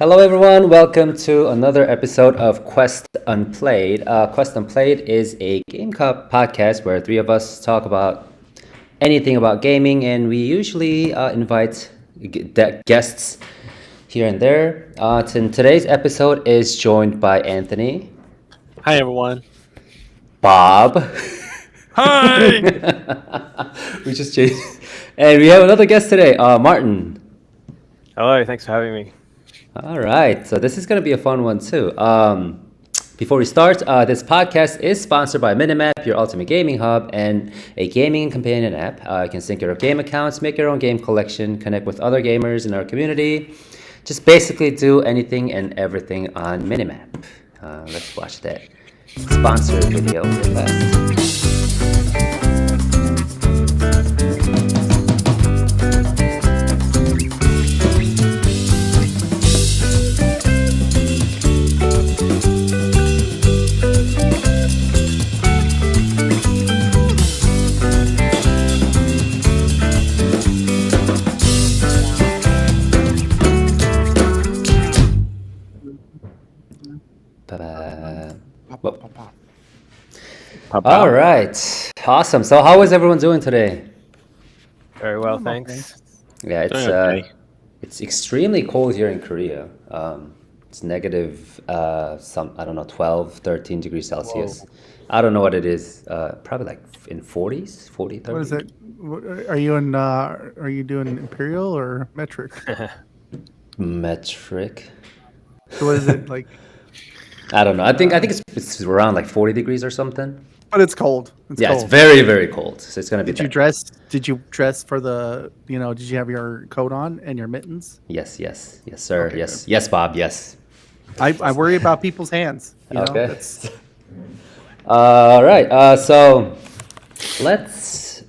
Hello, everyone. Welcome to another episode of Quest Unplayed. Quest Unplayed is a Game Cup podcast where three of us talk about anything about gaming, and we usually invite guests here and there. Today's episode is joined by Anthony, Hi, everyone. Bob. Hi. We just changed, and we have another guest today, Martin. Hello. Thanks for having me. All right, so this is going to be a fun one too. Before we start, this podcast is sponsored by Minimap, your ultimate gaming hub, and a gaming companion app. You can sync your game accounts, make your own game collection, connect with other gamers in our community. Just basically do anything and everything on Minimap. Let's watch that sponsored video real fast. All right, awesome. So, how is everyone doing today? Very well, thanks. Yeah, it's extremely cold here in Korea. It's negative I don't know, 12, 13 degrees Celsius. Whoa. I don't know what it is. Probably like in 40s, 40, 30. What is it? Are you in? Are you doing imperial or metric? Metric. So what is it like? I don't know. I think it's around like 40 degrees or something. But it's cold. It's It's very, very cold. So it's gonna be. Did you dress for the? Did you have your coat on and your mittens? Yes, sir. Okay, Yes, yes, Bob. Yes. I worry about people's hands. Okay. All right. So let's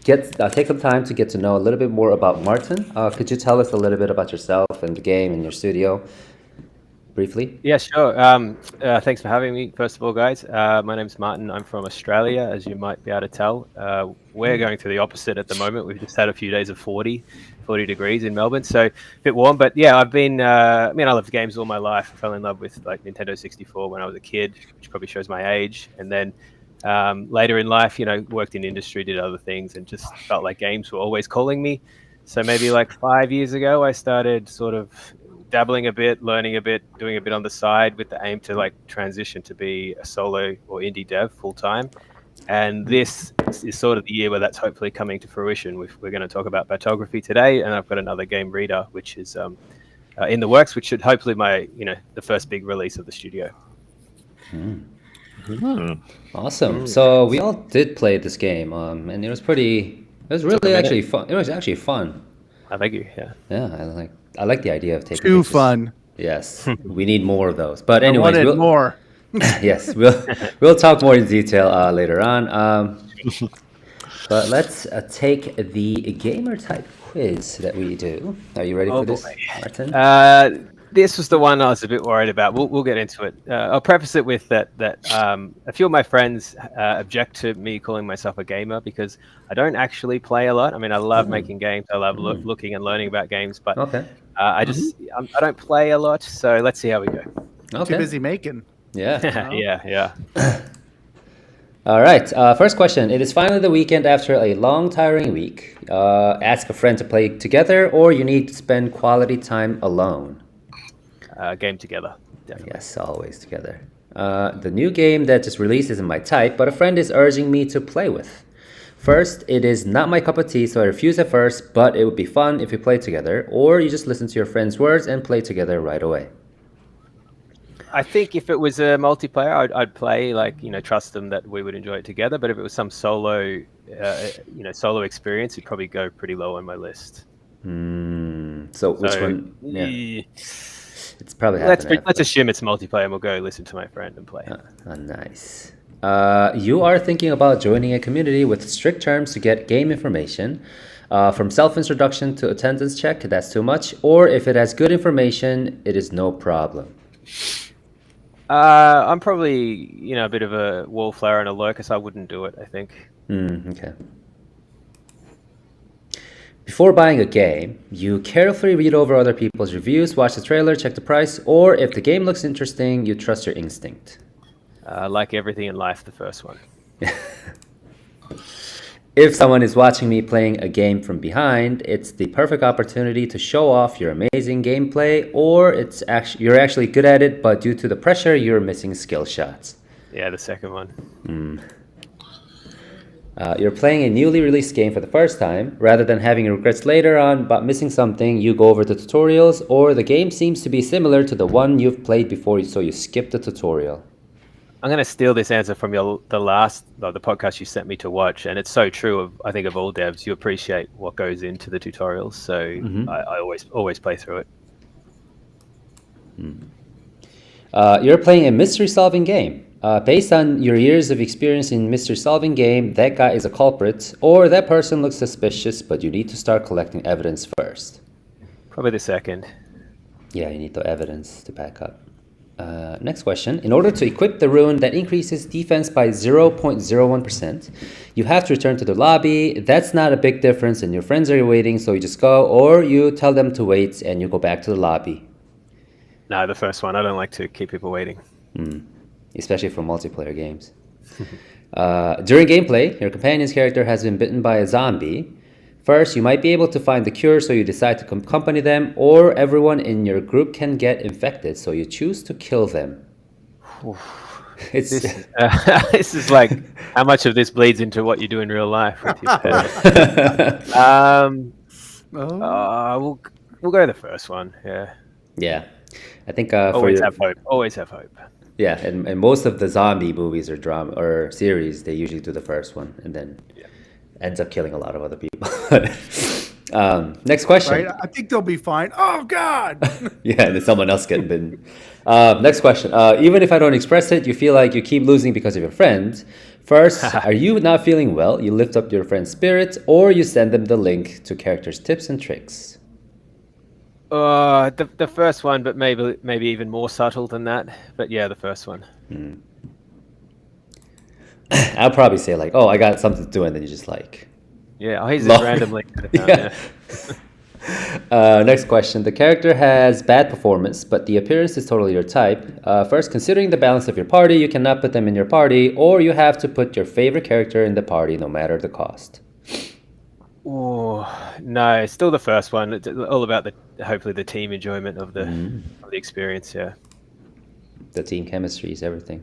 take some time to get to know a little bit more about Martin. Could you tell us a little bit about yourself and the game and your studio, briefly? Yeah, sure. Thanks for having me, first of all, guys. My name's Martin. I'm from Australia, as you might be able to tell. We're going through the opposite at the moment. We've just had a few days of 40 degrees in Melbourne, so a bit warm. But yeah, I've been, I loved games all my life. I fell in love with like Nintendo 64 when I was a kid, which probably shows my age. And then later in life, worked in industry, did other things, and just felt like games were always calling me. So maybe like 5 years ago, I started sort of dabbling a bit, learning a bit, doing a bit on the side with the aim to like transition to be a solo or indie dev full time. And this is sort of the year where that's hopefully coming to fruition. We're going to talk about Batography today, and I've got another game, Rita, which is in the works, which should hopefully the first big release of the studio. Awesome. So we all did play this game, and it was really actually fun. It was actually fun. Oh, thank you. Yeah. Yeah, I like the idea of taking Too pictures. fun. Yes, we need more of those. But I anyways, wanted more. yes, we'll talk more in detail later on. But let's take the gamer type quiz that we do. Are you ready for this, Martin? This was the one I was a bit worried about. We'll get into it. I'll preface it with that a few of my friends object to me calling myself a gamer because I don't actually play a lot. I mean, I love making games. I love looking and learning about games, but I don't play a lot. So let's see how we go. Okay. Too busy making. Yeah. Yeah. All right. First question. It is finally the weekend after a long, tiring week. Ask a friend to play together, or you need to spend quality time alone. Game together, definitely. Yes, always together. The new game that just released isn't my type, but a friend is urging me to play with. First, it is not my cup of tea, so I refuse at first, but it would be fun if we play together, or you just listen to your friend's words and play together right away. I think if it was a multiplayer, I'd play, trust them that we would enjoy it together. But if it was some solo experience, it'd probably go pretty low on my list. So which one? Yeah. It's probably let's assume it's multiplayer and we'll go listen to my friend and play. Nice. You are thinking about joining a community with strict terms to get game information. From self-introduction to attendance check, that's too much. Or if it has good information, it is no problem. I'm probably, a bit of a wallflower and a lurker, so I wouldn't do it, I think. Okay. Before buying a game, you carefully read over other people's reviews, watch the trailer, check the price, or if the game looks interesting, you trust your instinct. Like everything in life, the first one. If someone is watching me playing a game from behind, it's the perfect opportunity to show off your amazing gameplay, or you're actually good at it, but due to the pressure, you're missing skill shots. Yeah, the second one. You're playing a newly released game for the first time. Rather than having regrets later on about missing something, you go over the tutorials, or the game seems to be similar to the one you've played before, so you skip the tutorial. I'm going to steal this answer from the podcast you sent me to watch, and it's so true. I think of all devs, you appreciate what goes into the tutorials, so I always play through it. You're playing a mystery-solving game. Based on your years of experience in mystery-solving game, that guy is a culprit, or that person looks suspicious, but you need to start collecting evidence first. Probably the second. Yeah, you need the evidence to back up. Next question. In order to equip the rune that increases defense by 0.01%, you have to return to the lobby. That's not a big difference, and your friends are waiting, so you just go, or you tell them to wait, and you go back to the lobby. No, the first one. I don't like to keep people waiting. Especially for multiplayer games. During gameplay, your companion's character has been bitten by a zombie. First, you might be able to find the cure, so you decide to accompany them, or everyone in your group can get infected, so you choose to kill them. This is like how much of this bleeds into what you do in real life with your pet. We'll go the first one. Yeah. Yeah, I think have hope. Always have hope. Yeah, and most of the zombie movies or drama or series, they usually do the first one, and then ends up killing a lot of other people. Next question. Right? I think they'll be fine. Oh, God! Yeah, and then someone else getting bitten. Next question. Even if I don't express it, you feel like you keep losing because of your friend. First, are you not feeling well? You lift up your friend's spirits, or you send them the link to characters' tips and tricks. The first one, but maybe even more subtle than that. But yeah, the first one. I'll probably say like, "Oh, I got something to do," and then you just like, he's just randomly. Next question. The character has bad performance, but the appearance is totally your type. First, considering the balance of your party, you cannot put them in your party, or you have to put your favorite character in the party, no matter the cost. Oh no, still the first one. It's all about hopefully the team enjoyment of the experience. Yeah, the team chemistry is everything.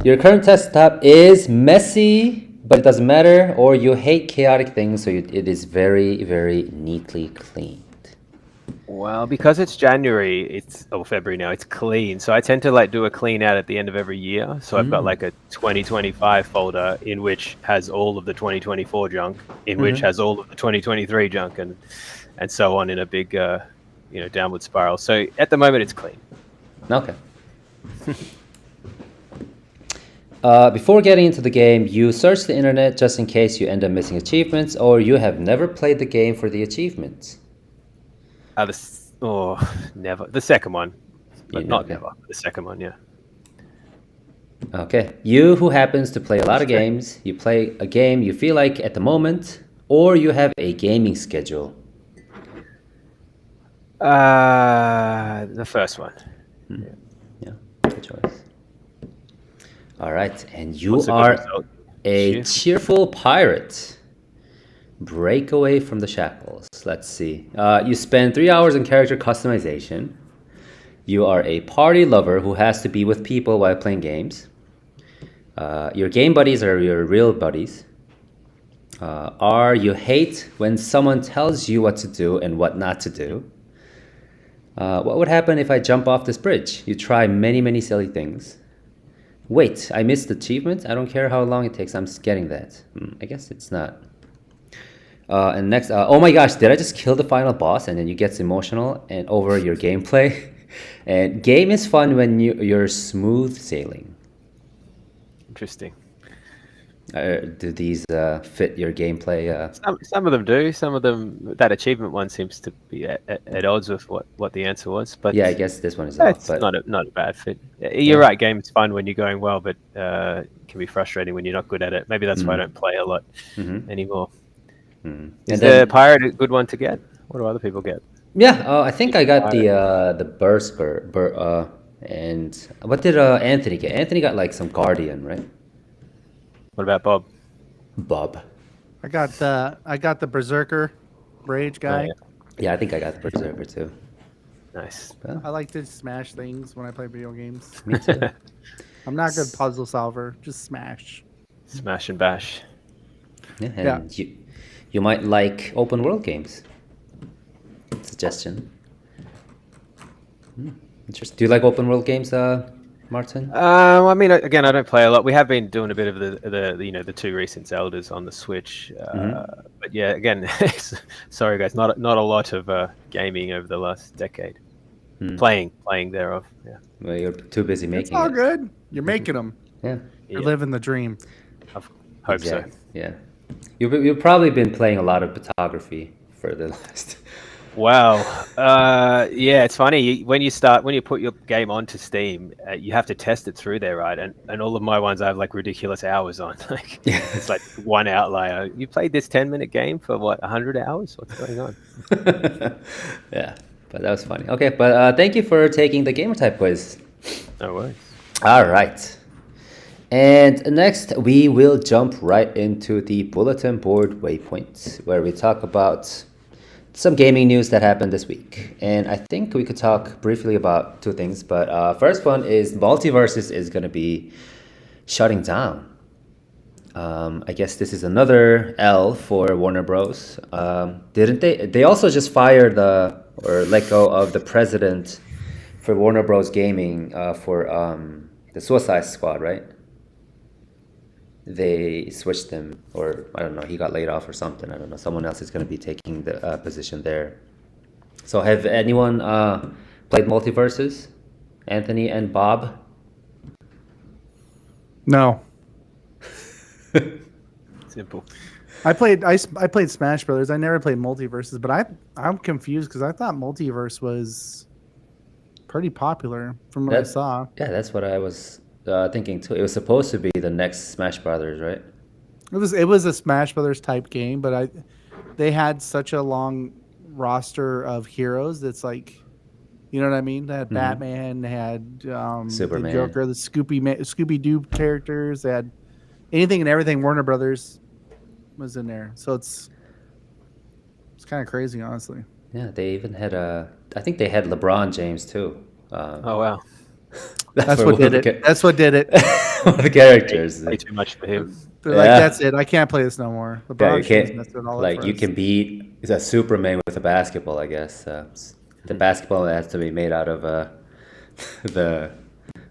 Your current desktop is messy, but it doesn't matter. Or you hate chaotic things, so it is very, very neatly cleaned. Well, because it's January, February now, it's clean. So I tend to do a clean out at the end of every year. So I've got like a 2025 folder in which has all of the 2024 junk, in which has all of the 2023 junk, and so on in a big, downward spiral. So at the moment, it's clean. Okay. Before getting into the game, you search the internet just in case you end up missing achievements, or you have never played the game for the achievements. Never. The second one. But not okay. never. The second one, yeah. Okay. You who happens to play a lot of games, you play a game you feel like at the moment, or you have a gaming schedule. The first one. Yeah, good choice. All right. And you are a cheerful pirate. Break away from the shackles. Let's see. You spend 3 hours in character customization. You are a party lover who has to be with people while playing games. Your game buddies are your real buddies. You hate when someone tells you what to do and what not to do. What would happen if I jump off this bridge? You try many, many silly things. Wait, I missed the achievement? I don't care how long it takes. I'm just getting that. I guess it's not. And next, oh my gosh, did I just kill the final boss? And then you get emotional and over your gameplay. And game is fun when you're smooth sailing. Interesting. Do these fit your gameplay? Some of them do. Some of them, that achievement one seems to be at odds with what the answer was. But yeah, I guess this one is it's off. But not a bad fit. You're right. Game is fun when you're going well, but it can be frustrating when you're not good at it. Maybe that's why I don't play a lot anymore. And Is then the pirate a good one to get? What do other people get? yeah, I think I got the Berserker, and what did Anthony get? Anthony got like some Guardian, right? What about Bob? Bob. I got the Berserker Rage guy. yeah. Yeah, I think I got the Berserker too. Nice. Well, I like to smash things when I play video games. me too. I'm not a good puzzle solver. Just smash. Smash and bash. Yeah, and you might like open world games. Suggestion. Interesting. Do you like open world games, Martin? I mean, again, I don't play a lot. We have been doing a bit of the two recent Zeldas on the Switch, but yeah, again, sorry guys, not a lot of gaming over the last decade. Playing thereof. Yeah. Well, you're too busy making It's all it. good. You're making them. Yeah. You're living the dream. I hope Exactly. so. Yeah. You've probably been playing a lot of Batography for the last. Wow. Yeah, it's funny when you put your game onto Steam, you have to test it through there, right? And all of my ones I have like ridiculous hours on. Like it's like one outlier. You played this 10-minute game for what 100 hours? What's going on? Yeah, but that was funny. Okay, but thank you for taking the gamer type quiz. No worries. All right. And next, we will jump right into the bulletin board waypoint, where we talk about some gaming news that happened this week. And I think we could talk briefly about two things. But first one is Multiversus is going to be shutting down. I guess this is another L for Warner Bros. Didn't they? They also just fired or let go of the president for Warner Bros. Gaming for the Suicide Squad, right? They switched him, or I don't know, he got laid off or something. I don't know. Someone else is going to be taking the position there. So have anyone played Multiversus? Anthony and Bob? No. Simple. I played Smash Brothers. I never played Multiverses, but I'm confused because I thought Multiverse was pretty popular from what I saw. Yeah, that's what I was thinking too. It was supposed to be the next Smash Brothers, right? It was a Smash Brothers type game, but they had such a long roster of heroes that's like, you know what I mean? They had Batman, they had Superman, the Joker, the Scooby Doo characters. They had anything and everything Warner Brothers was in there. So it's kind of crazy, honestly. Yeah, they even had I think they had LeBron James too. Oh wow. That's what did it. That's what did it. One of the characters. Way too much for him. They're like, that's it. I can't play this no more. Yeah, you can't. You can beat a Superman with a basketball. I guess the basketball has to be made out of the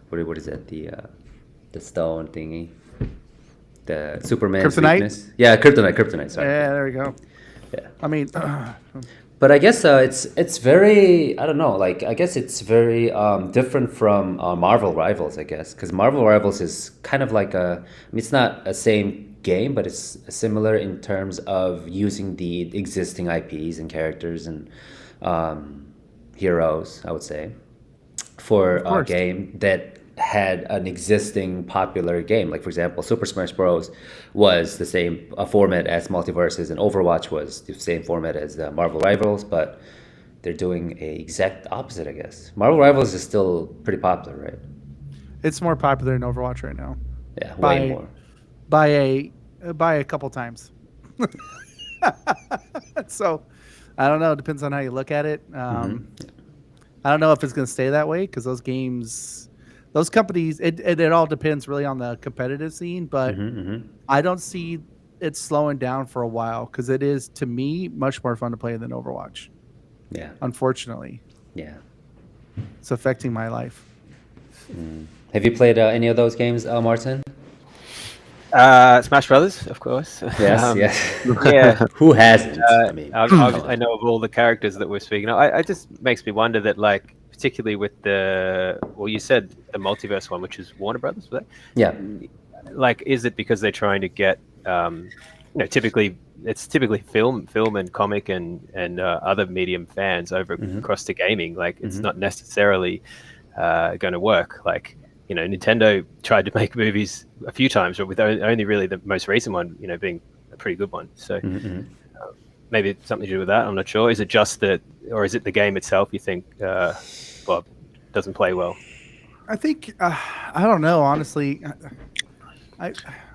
what is that? The stone thingy. The Superman's Kryptonite? weakness. Yeah, kryptonite. Sorry. Yeah, there we go. Yeah. I mean, but I guess it's very, I don't know, like I guess it's very different from Marvel Rivals, I guess, because Marvel Rivals is kind of like I mean, it's not a same game, but it's similar in terms of using the existing IPs and characters and heroes, I would say, for a game that had an existing popular game. Like, for example, Super Smash Bros. Was the same format as Multiversus, and Overwatch was the same format as Marvel Rivals, but they're doing a exact opposite, I guess. Marvel Rivals is still pretty popular, right? it's more popular than Overwatch right now. Yeah, way more. By a couple times. So, I don't know. It depends on how you look at it. I don't know if it's going to stay that way because those companies, it all depends really on the competitive scene, but I don't see it slowing down for a while because it is, to me, much more fun to play than Overwatch. Yeah. Unfortunately. Yeah. It's affecting my life. Have you played any of those games, Martin? Smash Brothers, of course. Yes, yes. Yeah. Who hasn't? I mean, I know of all the characters that we're speaking of. It just makes me wonder that, like, particularly with you said the Multiverse one, which is Warner Brothers, was that? Yeah. Like, is it because they're trying to get, typically film and comic and other medium fans over across to gaming. Like, it's not necessarily going to work. Like, Nintendo tried to make movies a few times, but with only really the most recent one, being a pretty good one. So Maybe it's something to do with that. I'm not sure. Is it just that, or is it the game itself? You think, Bob, doesn't play well? I think I don't know. Honestly, I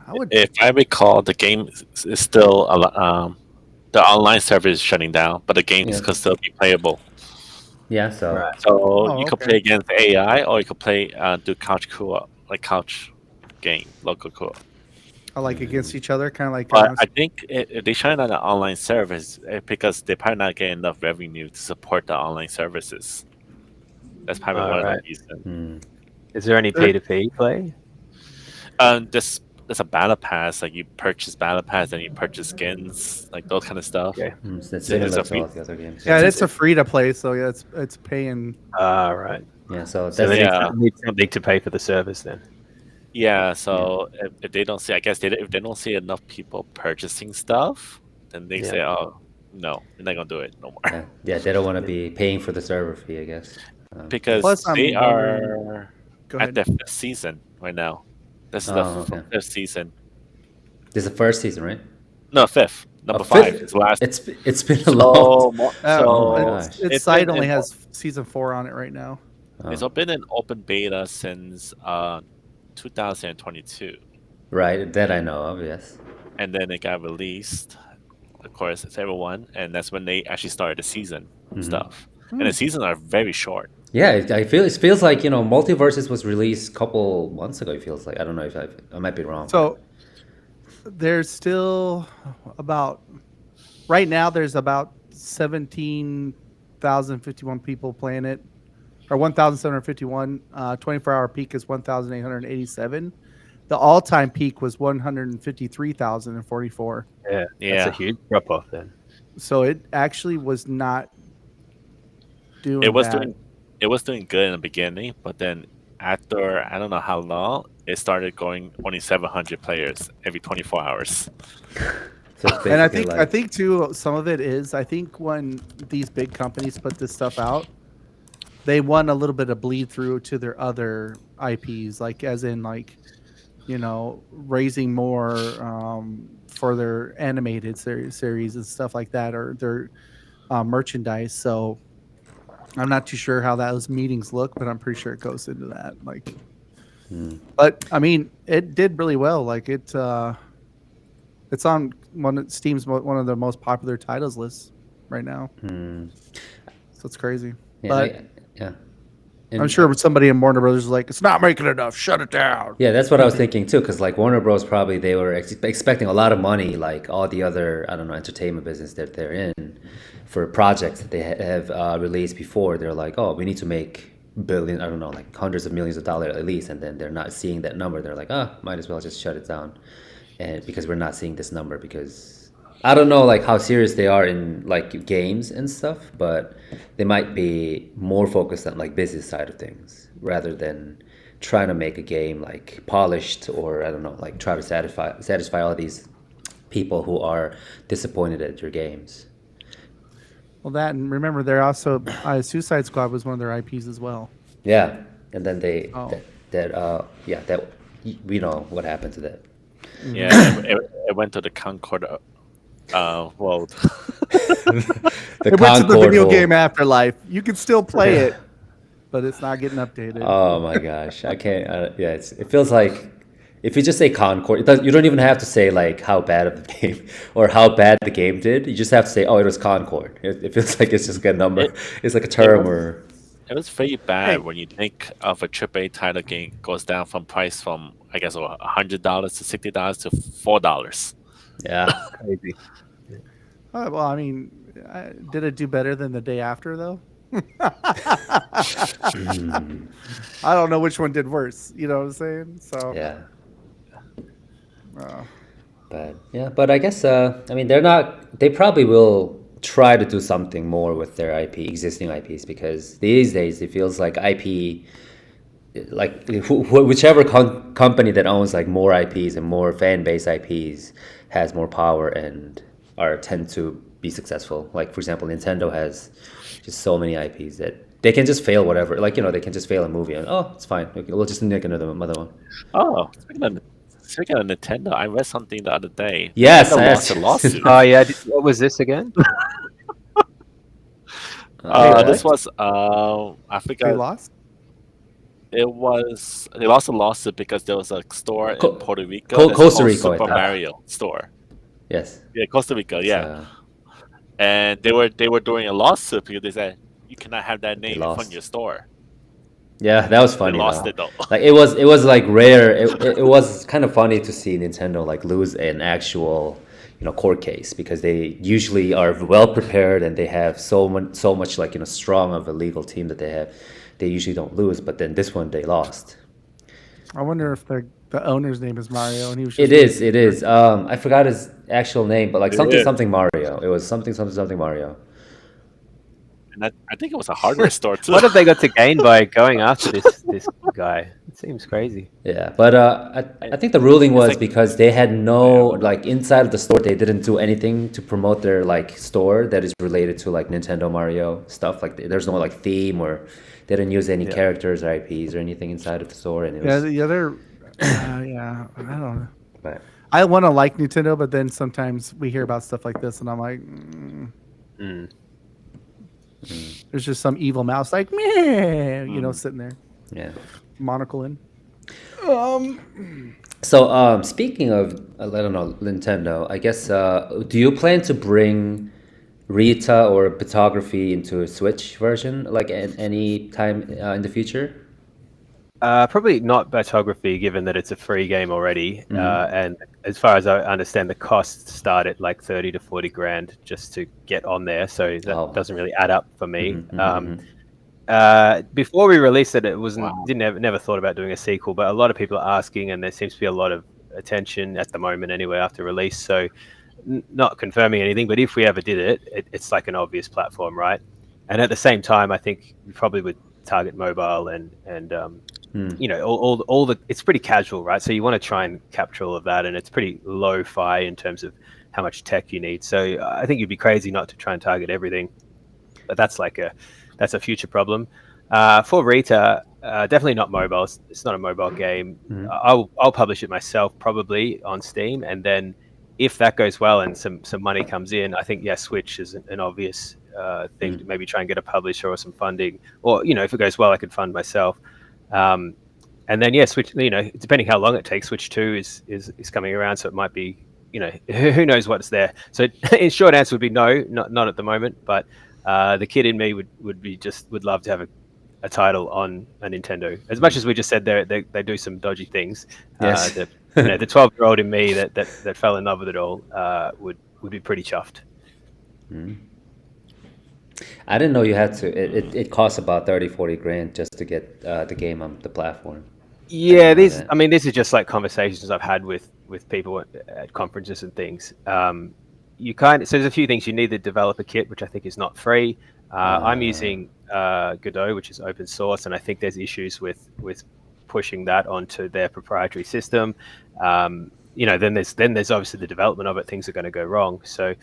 would. If I recall, the game is still the online server is shutting down, but the game Yeah. can still be playable. Yeah, so Right. So Oh, you could okay. play against AI, or you could play do couch co-op, like couch game, local co-op. Like against each other, kind of like. But I think if they shut down the online service because they're probably not getting enough revenue to support the online services. That's probably one of Right. the reasons. hmm. Is there any P2P play? There's a battle pass, like you purchase battle pass and you purchase skins, like those kind of stuff. Okay. So that's There's similar a to free- all the other games. yeah, it's a free to play, so yeah, it's paying. Right. Yeah, so So that's they Yeah. need something to pay for the service then. Yeah, so if they don't see, I guess if they don't see enough people purchasing stuff, then they Yeah. say, "Oh, no, we're not gonna do it no more," yeah, they don't want to be paying for the server fee, I guess. because Plus, I'm they wondering- are Go at ahead. their fifth season right now. This is Oh, the okay. fifth season. This is the first season, right? No, fifth. Number Oh, 5 fifth? is last. It's been a long. So, Oh my so gosh. its it's site been only in- has season 4 on it right now. it's Oh, been in open beta since 2022, right, that I know of. Yes. and then it got released, of course, to everyone, and that's when they actually started the season and stuff. And the seasons are very short. Yeah, it feels like Multiversus was released a couple months ago. It feels like I don't know if I might be wrong. So there's still about right now. There's about 17,051 people playing it, or 1,751. 24-hour peak is 1,887. The all-time peak was 153,044. Yeah. Yeah. That's a huge drop off then. So it actually was not doing. It was bad. doing good in the beginning, but then after I don't know how long, it started going only 700 players every 24 hours. So it's And I basically think like, too, some of it is I think when these big companies put this stuff out, they want a little bit of bleed through to their other IPs, like as in like, raising more for their animated series and stuff like that, or their merchandise. So I'm not too sure how those meetings look, but I'm pretty sure it goes into that. Like, but I mean, it did really well. Like it's on Steam's one of the most popular titles lists right now. So it's crazy. yeah, but yeah. I'm sure somebody in Warner Brothers is like, it's not making enough. Shut it down. Yeah, that's what I was thinking too. Because like Warner Bros. Probably they were expecting a lot of money, like all the other entertainment business that they're in, for projects that they have released before. They're like, oh, we need to make like hundreds of millions of dollars at least, and then they're not seeing that number. They're like, might as well just shut it down, and because we're not seeing this number because. I don't know like how serious they are in like games and stuff, but they might be more focused on like business side of things rather than trying to make a game like polished or I don't know like try to satisfy all these people who are disappointed at your games. Well, that, and remember, they're also Suicide Squad was one of their IPs as well. Yeah, and then they Oh. that we know what happened to that. Yeah, it went to the Concord world. The It went to the Concord video will- game Afterlife. You can still play it, but it's not getting updated. Oh my gosh, I can't. Yeah, it feels like if you just say Concord, you don't even have to say like how bad of the game or how bad the game did. You just have to say, oh, it was Concord. It feels like it's just a number. It's like a term or. It was pretty bad Hey. when you think of a AAA title game goes down from price from I guess $100 to $60 to $4. Yeah. Crazy. Well, I mean, did it do better than the day after, though? I don't know which one did worse. You know what I'm saying? So, Yeah. uh, But I guess I mean they probably will try to do something more with their existing IPs because these days it feels like IP like whichever company that owns like more IPs and more fan base IPs has more power and tend to be successful. Like for example, Nintendo has just so many IPs that they can just fail whatever. Like they can just fail a movie and it's fine. We'll just make another one. Oh, Speaking of Nintendo, I read something the other day. Yes, Nintendo I lost a asked- lawsuit. Oh yeah, what was this again? This what? was I They forgot. lost. It was they lost a lawsuit because there was a store in Co- Puerto Rico that's Costa called Rica, I Super think. Mario store. Yes. Yeah, Costa Rica. Yeah, So and they were doing a lawsuit because they said you cannot have that they name in front of lost. your store. Yeah, that was They funny lost though. it though. Like it was like rare. It was kind of funny to see Nintendo like lose an actual, court case because they usually are well prepared and they have so much like strong of a legal team that they have. They usually don't lose, but then this one they lost. I wonder if the owner's name is Mario and he was just. It is. I forgot his actual name, but like It something is. something Mario. It was something Mario. And I think it was a hardware store too. What have they got to gain by going after this guy? It seems crazy. Yeah, but I think the ruling was like- because they had no Yeah. like inside of the store they didn't do anything to promote their like store that is related to like Nintendo Mario stuff. Like there's no like theme or they didn't use any Yeah. characters or IPs or anything inside of the store, and it Yeah, was the other. Yeah, I don't know. but, I want to like Nintendo, but then sometimes we hear about stuff like this, and I'm like, Mm. there's just some evil mouse like, meh, sitting there, yeah. monocle in. So speaking of I don't know Nintendo, I guess do you plan to bring Rita or Batography into a Switch version like at any time in the future? Probably not Batography, given that it's a free game already. And as far as I understand, the costs start at like 30 to 40 grand just to get on there. So that Oh. doesn't really add up for me. Mhm. Before we released it, it wasn't never thought about doing a sequel, but a lot of people are asking, and there seems to be a lot of attention at the moment anyway after release. So not confirming anything, but if we ever did it's like an obvious platform, right? And at the same time, I think we probably would target mobile and all the it's pretty casual, right? So you want to try and capture all of that, and it's pretty lo-fi in terms of how much tech you need. So I think you'd be crazy not to try and target everything, but that's a future problem. For Rita, definitely not mobile. It's not a mobile game. I'll publish it myself probably on Steam, and then if that goes well and some money comes in, I think Switch is an obvious thing to maybe try and get a publisher or some funding, or if it goes well, I could fund myself. And then Switch. Depending how long it takes, Switch 2 is coming around, so it might be. Who knows what's there. So in short answer would be no, not at the moment. But the kid in me would love to have a title on a Nintendo. As much as we just said they do some dodgy things. Yes. The 12-year-old in me that fell in love with it all would be pretty chuffed. I didn't know you had to. It costs about 30-40 grand just to get the game on the platform. Yeah, didn't know that. these are just like conversations I've had with people at conferences and things. So there's a few things. You need the developer kit, which I think is not free. I'm using Godot, which is open source, and I think there's issues with pushing that onto their proprietary system. Then there's obviously the development of it. Things are going to go wrong. So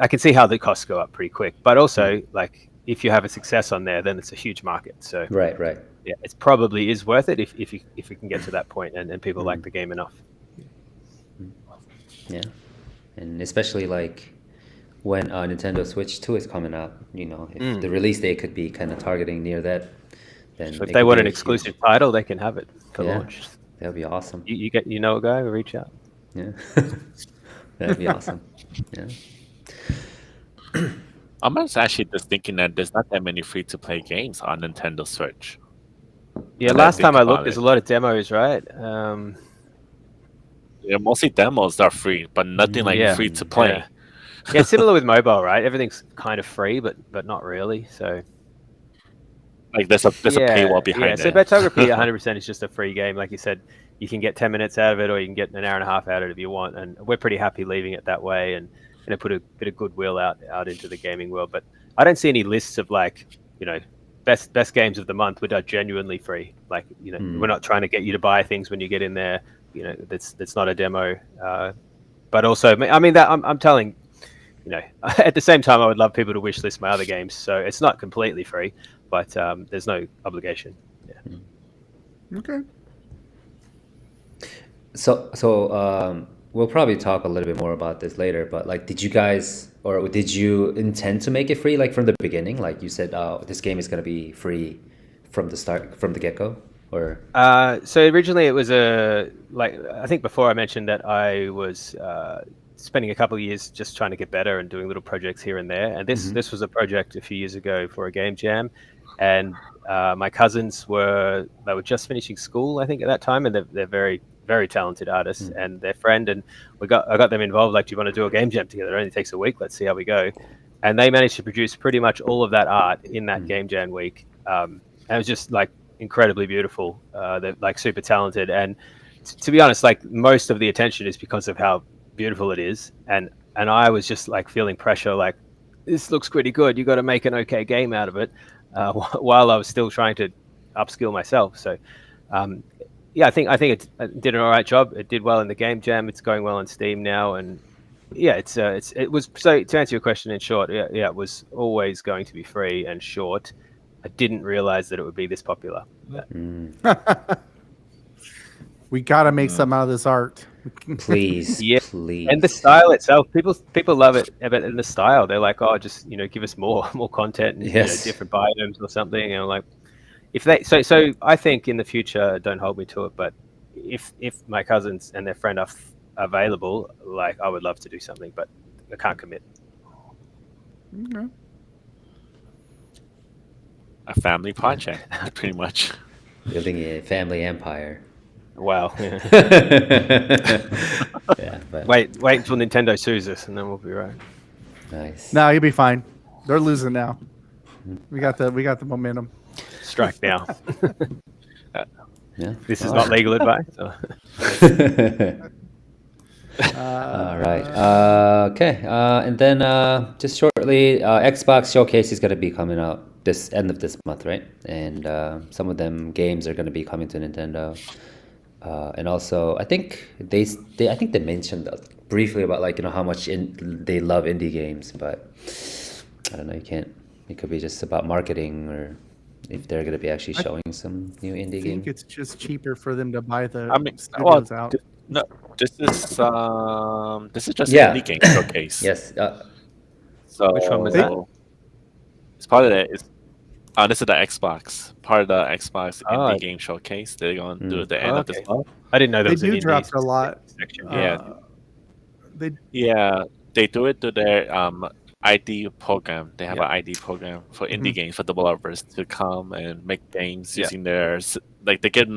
I can see how the costs go up pretty quick. But also, like if you have a success on there, then it's a huge market. So Right. yeah, it probably is worth it if you can get to that point and people like the game enough. Yeah, and especially like when Nintendo Switch 2 is coming out, if the release date could be kind of targeting near that, then If it they could want be an a exclusive huge- title, they can have it for Yeah. launch. That would be awesome. You get a guy, reach out. Yeah, that'd be awesome. Yeah. I'm actually just thinking that there's not that many free-to-play games on Nintendo Switch. Yeah, When I last think time I about looked, there's it. a lot of demos, right? Yeah, mostly demos are free, but nothing like Yeah. free to play. Yeah, similar with mobile, right? Everything's kind of free, but not really. So Like there's a paywall behind So it. Batography 100% is just a free game. Like you said, you can get 10 minutes out of it, or you can get an hour and a half out of it if you want. And we're pretty happy leaving it that way, and put a bit of goodwill out into the gaming world. But I don't see any lists of like, best games of the month which are genuinely free. Like, we're not trying to get you to buy things when you get in there. That's not a demo. But also, I mean that I'm telling. At the same time, I would love people to wish list my other games. So it's not completely free, but there's no obligation. Yeah. Okay. We'll probably talk a little bit more about this later, but like, did you guys, or did you intend to make it free, like from the beginning? Like you said, this game is gonna be free from the start, from the get-go, or? So originally it was I think before I mentioned that I was spending a couple of years just trying to get better and doing little projects here and there. And this was a project a few years ago for a game jam, and my cousins were just finishing school, I think, at that time, and they're very, very talented artists, and their friend, and I got them involved. Like, do you want to do a game jam together? It only takes a week. Let's see how we go. And they managed to produce pretty much all of that art in that game jam week. And it was just like incredibly beautiful. They're like super talented, and to be honest, like most of the attention is because of how beautiful it is. And I was just like feeling pressure, like this looks pretty good. You got to make an okay game out of it, while I was still trying to upskill myself. So, yeah, I think it did an all right job. It did well in the game jam. It's going well on Steam now, and yeah, it was. So to answer your question in short, yeah, it was always going to be free and short. I didn't realize that it would be this popular. We gotta make something out of this art. Please, Yeah. please. And the style itself, people love it. But in the style, they're like, oh, just give us more content, and Yes. different biomes or something. Like, if they so I think in the future, don't hold me to it, but if my cousins and their friend are available, like I would love to do something, but I can't commit. Okay. A family project, pretty much. Building a family empire. Wow. Yeah. Yeah, but Wait until Nintendo sues us, and then we'll be right. nice. No, you'll be fine. They're losing now. We got the momentum. Strike now. Yeah. This is not legal advice. So. All right. Okay. And then just shortly, Xbox Showcase is going to be coming out this end of this month, right? And some of them games are going to be coming to Nintendo. And also, I think they mentioned briefly about like how much they love indie games, but I don't know. It could be just about marketing, or if they're going to be actually showing some new indie I think games. it's just cheaper for them to buy the well, studios out. No, this is just Yeah. an indie game showcase. Yes. So Which one was that? It's part of it. This is the Xbox, part of the Xbox Oh. indie game showcase. They're going to do at the end of this Okay. month. I didn't know there They was an do indie drop a lot. section. Yeah. They do it to their ID program. They have Yeah. an ID program for indie games for developers to come and make games using their they give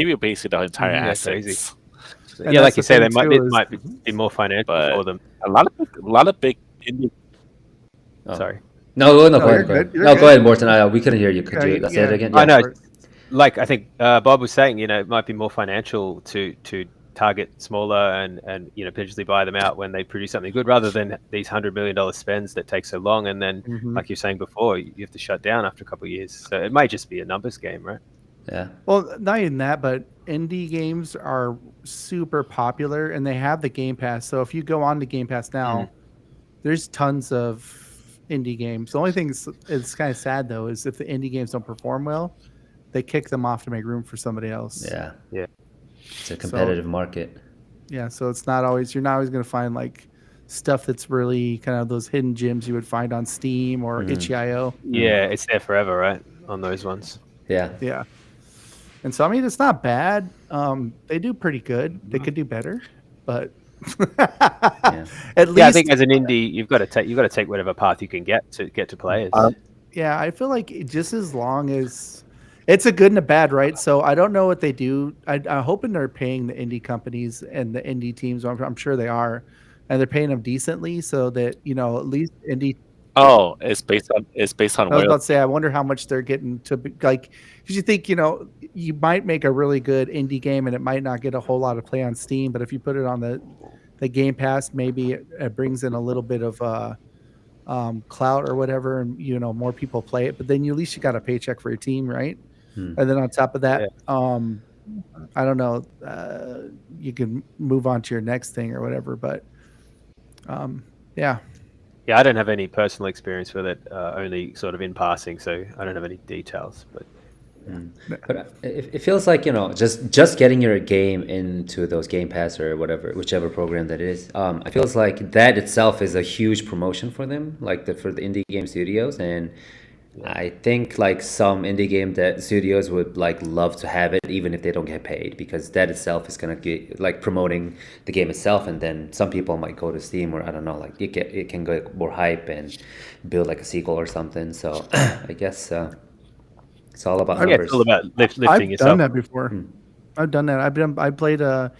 you basically the entire Yeah, assets. crazy. And Yeah, like that's you the say, thing, it too, might be more financial But- for them. A lot of big indie. Oh. Sorry. No, go you're ahead. Go good, ahead. you're No, good. go ahead, Morton. We couldn't hear you. Could you say it again? I know. for it. Like I think Bob was saying, it might be more financial to target smaller and potentially buy them out when they produce something good, rather than these $100 million spends that take so long, and then like you're saying before, you have to shut down after a couple of years. So it may just be a numbers game, right? Yeah. Well, not even that, but indie games are super popular and they have the Game Pass. So if you go on to Game Pass now, there's tons of indie games. The only thing it's kind of sad though is if the indie games don't perform well, they kick them off to make room for somebody else. Yeah. Yeah. It's a competitive market. Yeah, so you're not always going to find like stuff that's really kind of those hidden gems you would find on Steam or itch.io. Yeah, it's there forever, right? On those ones. Yeah. Yeah. And so I mean it's not bad. They do pretty good. They could do better, but at least Yeah, I think as an indie, you've got to take whatever path you can get to players. yeah, I feel like just as long as it's a good and a bad, right? So I don't know what they do. I'm hoping they're paying the indie companies and the indie teams. I'm sure they are, and they're paying them decently so that at least indie. Oh, it's based on I was where about to say, I wonder how much they're getting to be, like, because you think you might make a really good indie game and it might not get a whole lot of play on Steam, but if you put it on the Game Pass, maybe it brings in a little bit of clout or whatever, and more people play it. But then at least you got a paycheck for your team, right? And then on top of that, I don't know, you can move on to your next thing or whatever. But yeah. Yeah, I don't have any personal experience with it, only sort of in passing, so I don't have any details. But But it feels like, just getting your game into those Game Pass or whatever, whichever program that is. It feels like that itself is a huge promotion for them, like for the indie game studios. And I think like some indie game that studios would like love to have it, even if they don't get paid, because that itself is gonna get like promoting the game itself. And then some people might go to Steam, or I don't know, like it can get more hype and build like a sequel or something. So I guess. It's all about numbers. Yeah, it's all about lifting I've yourself. done that before. I've done that. I played a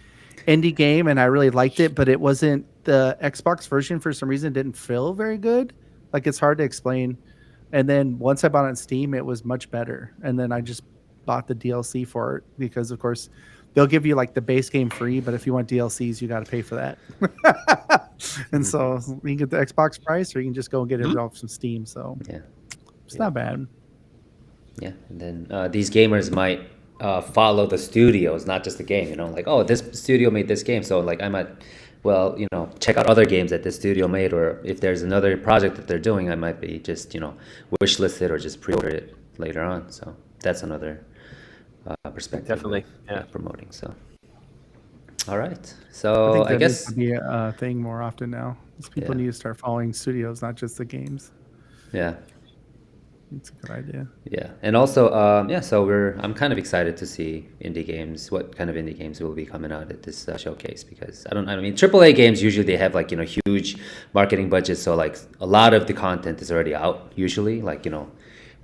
indie game and I really liked it, but it wasn't the Xbox version for some reason didn't feel very good. Like it's hard to explain. And then once I bought it on Steam, it was much better. And then I just bought the DLC for it because, of course, they'll give you like the base game free, but if you want DLCs, you got to pay for that. And so you can get the Xbox price, or you can just go and get it off some Steam. So Yeah. it's not bad. Yeah, and then these gamers might follow the studios, not just the game. Like, oh, this studio made this game, so like I might, check out other games that this studio made, or if there's another project that they're doing, I might be just wishlist it or just pre-order it later on. So that's another perspective. Definitely, yeah. Promoting. So, all right. So think I that guess needs to be a thing more often now. People Yeah. need to start following studios, not just the games. yeah. It's a good idea. Yeah, and also, so I'm kind of excited to see indie games. What kind of indie games will be coming out at this showcase? Because I mean, AAA games usually they have like huge marketing budgets, so like a lot of the content is already out. Usually, like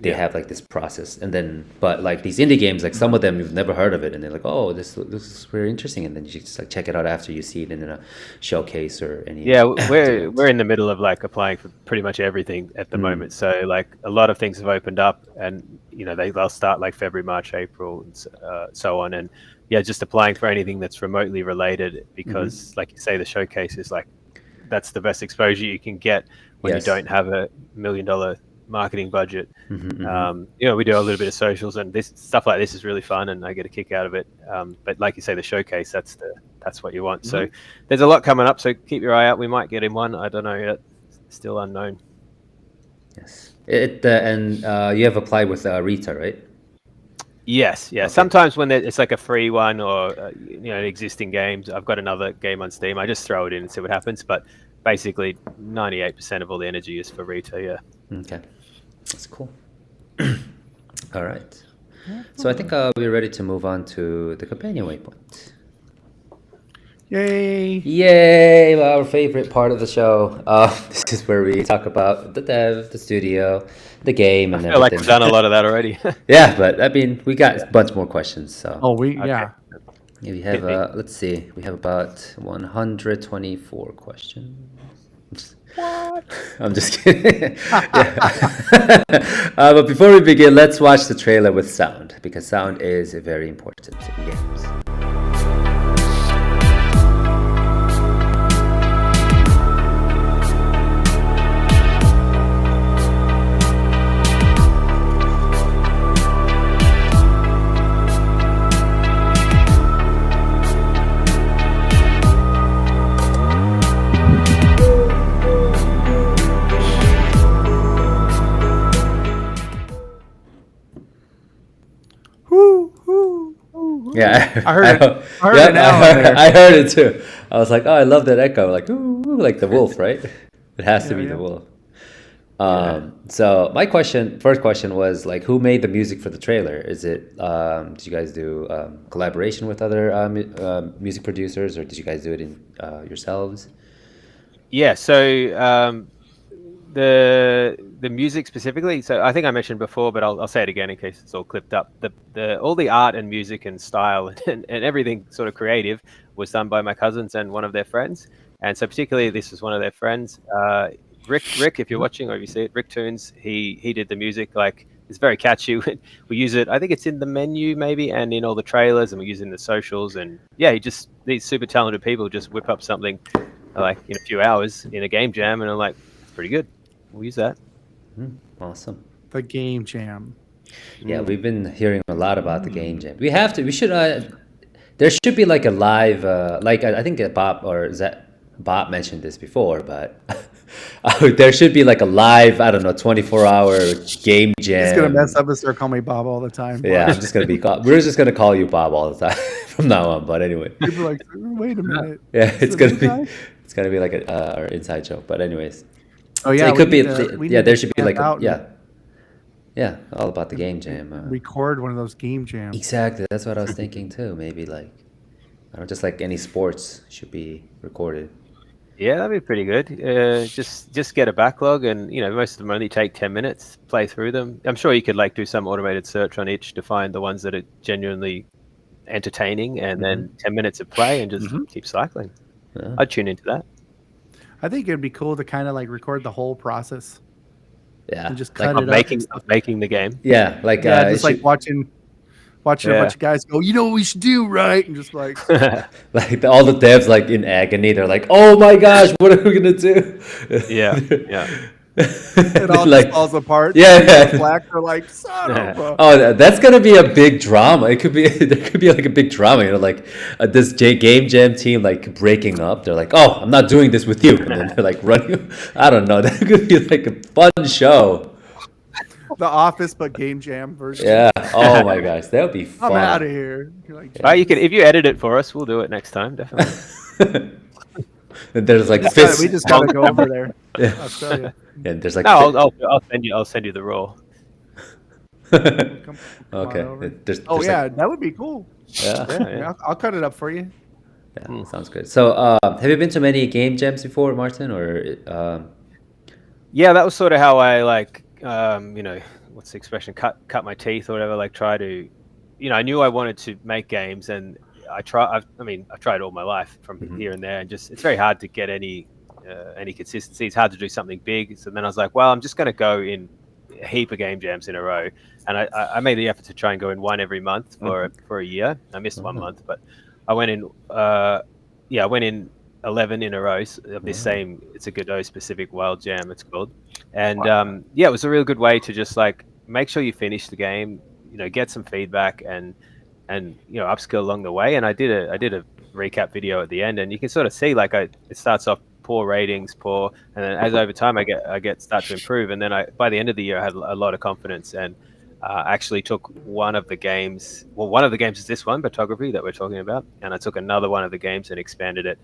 they have like this process, and then but like these indie games, like some of them you've never heard of it, and they're like, oh, this is very interesting, and then you just like check it out after you see it in a showcase or any. Yeah, we're in the middle of like applying for pretty much everything at the moment. So like a lot of things have opened up, and they'll start like February, March, April, and so on. And yeah, just applying for anything that's remotely related, because like you say, the showcase is like that's the best exposure you can get when Yes. you don't have $1 million marketing budget. We do a little bit of socials, and this stuff like this is really fun, and I get a kick out of it. But like you say, the showcase, that's what you want. So there's a lot coming up, so keep your eye out. We might get in one. I don't know yet. Still unknown. Yes. And you have applied with Rita, right? Yes, yeah. Okay. Sometimes when it's like a free one or existing games, I've got another game on Steam. I just throw it in and see what happens. But basically, 98% of all the energy is for Rita. Yeah. Okay, that's cool. All right. So I think we're ready to move on to the companion waypoint. Yay! Yay! Our favorite part of the show. This is where we talk about the dev, the studio, the game, and I feel everything. like we've done a lot of that already. Yeah, but I mean, we got a bunch more questions. So. Yeah. We have let's see, we have about 124 questions. What? I'm just kidding. But before we begin, let's watch the trailer with sound, because sound is very important in games. Yeah, I heard it. I heard it too. I was like, oh, I love that echo, like ooh, like the wolf, right? It has to be the wolf. So my first question was like, who made the music for the trailer? Is it did you guys do collaboration with other music producers, or did you guys do it in yourselves? Yeah, so the music specifically. So I think I mentioned before, but I'll say it again in case it's all clipped up. All the art and music and style and everything sort of creative was done by my cousins and one of their friends. And so particularly this was one of their friends, Rick. If you're watching or if you see it, Rick Tunes. He did the music. Like it's very catchy. We use it. I think it's in the menu maybe, and in all the trailers, and we use it in the socials. And yeah, these super talented people just whip up something like in a few hours in a game jam, and I'm like, it's pretty good. We'll use that. Awesome. The game jam. Yeah, we've been hearing a lot about the game jam. We should there should be like a live like I think Bob Bob mentioned this before, but there should be like a live, I don't know, 24-hour game jam. He's gonna mess up and start calling me Bob all the time. Yeah, I'm just gonna be we're just gonna call you Bob all the time from now on. But anyway, People are like, wait a minute. yeah, Is it guy? it's gonna be like our inside joke. But anyways, Oh yeah, it could be there should be camp like out yeah, all about the game jam. record one of those game jams. Exactly, that's what I was thinking too. Maybe like I don't know, just like any sports should be recorded. Yeah, that'd be pretty good. Just get a backlog, and most of them only take 10 minutes. Play through them. I'm sure you could like do some automated search on each to find the ones that are genuinely entertaining, and then 10 minutes of play, and just keep cycling. Yeah. I'd tune into that. I think it'd be cool to kind of like record the whole process Yeah, and just like, cut it up. Of making the game. yeah, like Just like watching a bunch of guys go, you know what we should do, right? And just like like all the devs like in agony. They're like, oh my gosh, what are we gonna do? Yeah. it all like, just falls apart. Yeah. Black are like, son of a. Oh, that's gonna be a big drama. It could be there could be like a big drama. Like this game jam team like breaking up. They're like, oh, I'm not doing this with you, and then they're like running. I don't know. That could be like a fun show. The Office, but game jam version. Yeah. Oh my gosh, that would be fun. I'm out of here. You're like, You can, if you edit it for us, we'll do it next time. Definitely. And there's like we just gotta go over there. Yeah. I'll tell you. And there's like No, I'll send you the raw. Come okay. on over. There's That would be cool. yeah. Yeah. I'll cut it up for you. Yeah, sounds good. So, have you been to many game jams before, Martin? Or Yeah, that was sort of how I what's the expression? Cut my teeth or whatever. Like try to, I knew I wanted to make games, and I've tried all my life from here and there, and just it's very hard to get any consistency. It's hard to do something big. So then I was like, well, I'm just going to go in a heap of game jams in a row, and I made the effort to try and go in one every month for a year. I missed 1 month, but I went in. I went in 11 in a row of this same. It's a Godot specific wild jam. It's called, and it was a real good way to just like make sure you finish the game. Get some feedback and upskill along the way. And I did a recap video at the end, and you can sort of see like it starts off poor ratings, and then as over time I start to improve, and then by the end of the year I had a lot of confidence, and actually took one of the games. Well, one of the games is this one, Batography, that we're talking about, and I took another one of the games and expanded it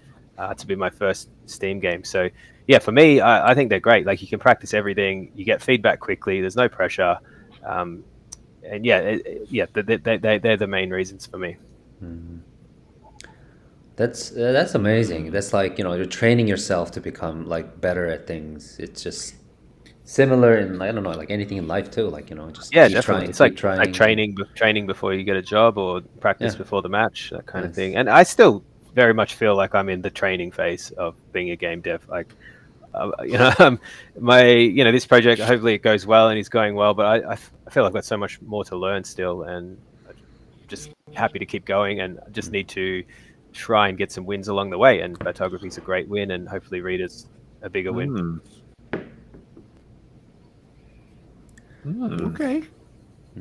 to be my first Steam game. So yeah, for me, I think they're great. Like you can practice everything, you get feedback quickly, there's no pressure, and they're the main reasons for me. that's amazing. That's like you're training yourself to become like better at things. It's just similar in I don't know, like anything in life too. Like just keep definitely. trying. It's like trying. training before you get a job, or practice before the match, that kind of thing. And I still very much feel like I'm in the training phase of being a game dev. Like this project, hopefully it goes well and it's going well, but I feel I've got so much more to learn still, and I'm just happy to keep going, and I just need to try and get some wins along the way. And Batography's a great win, and hopefully Rita's a bigger win. Okay,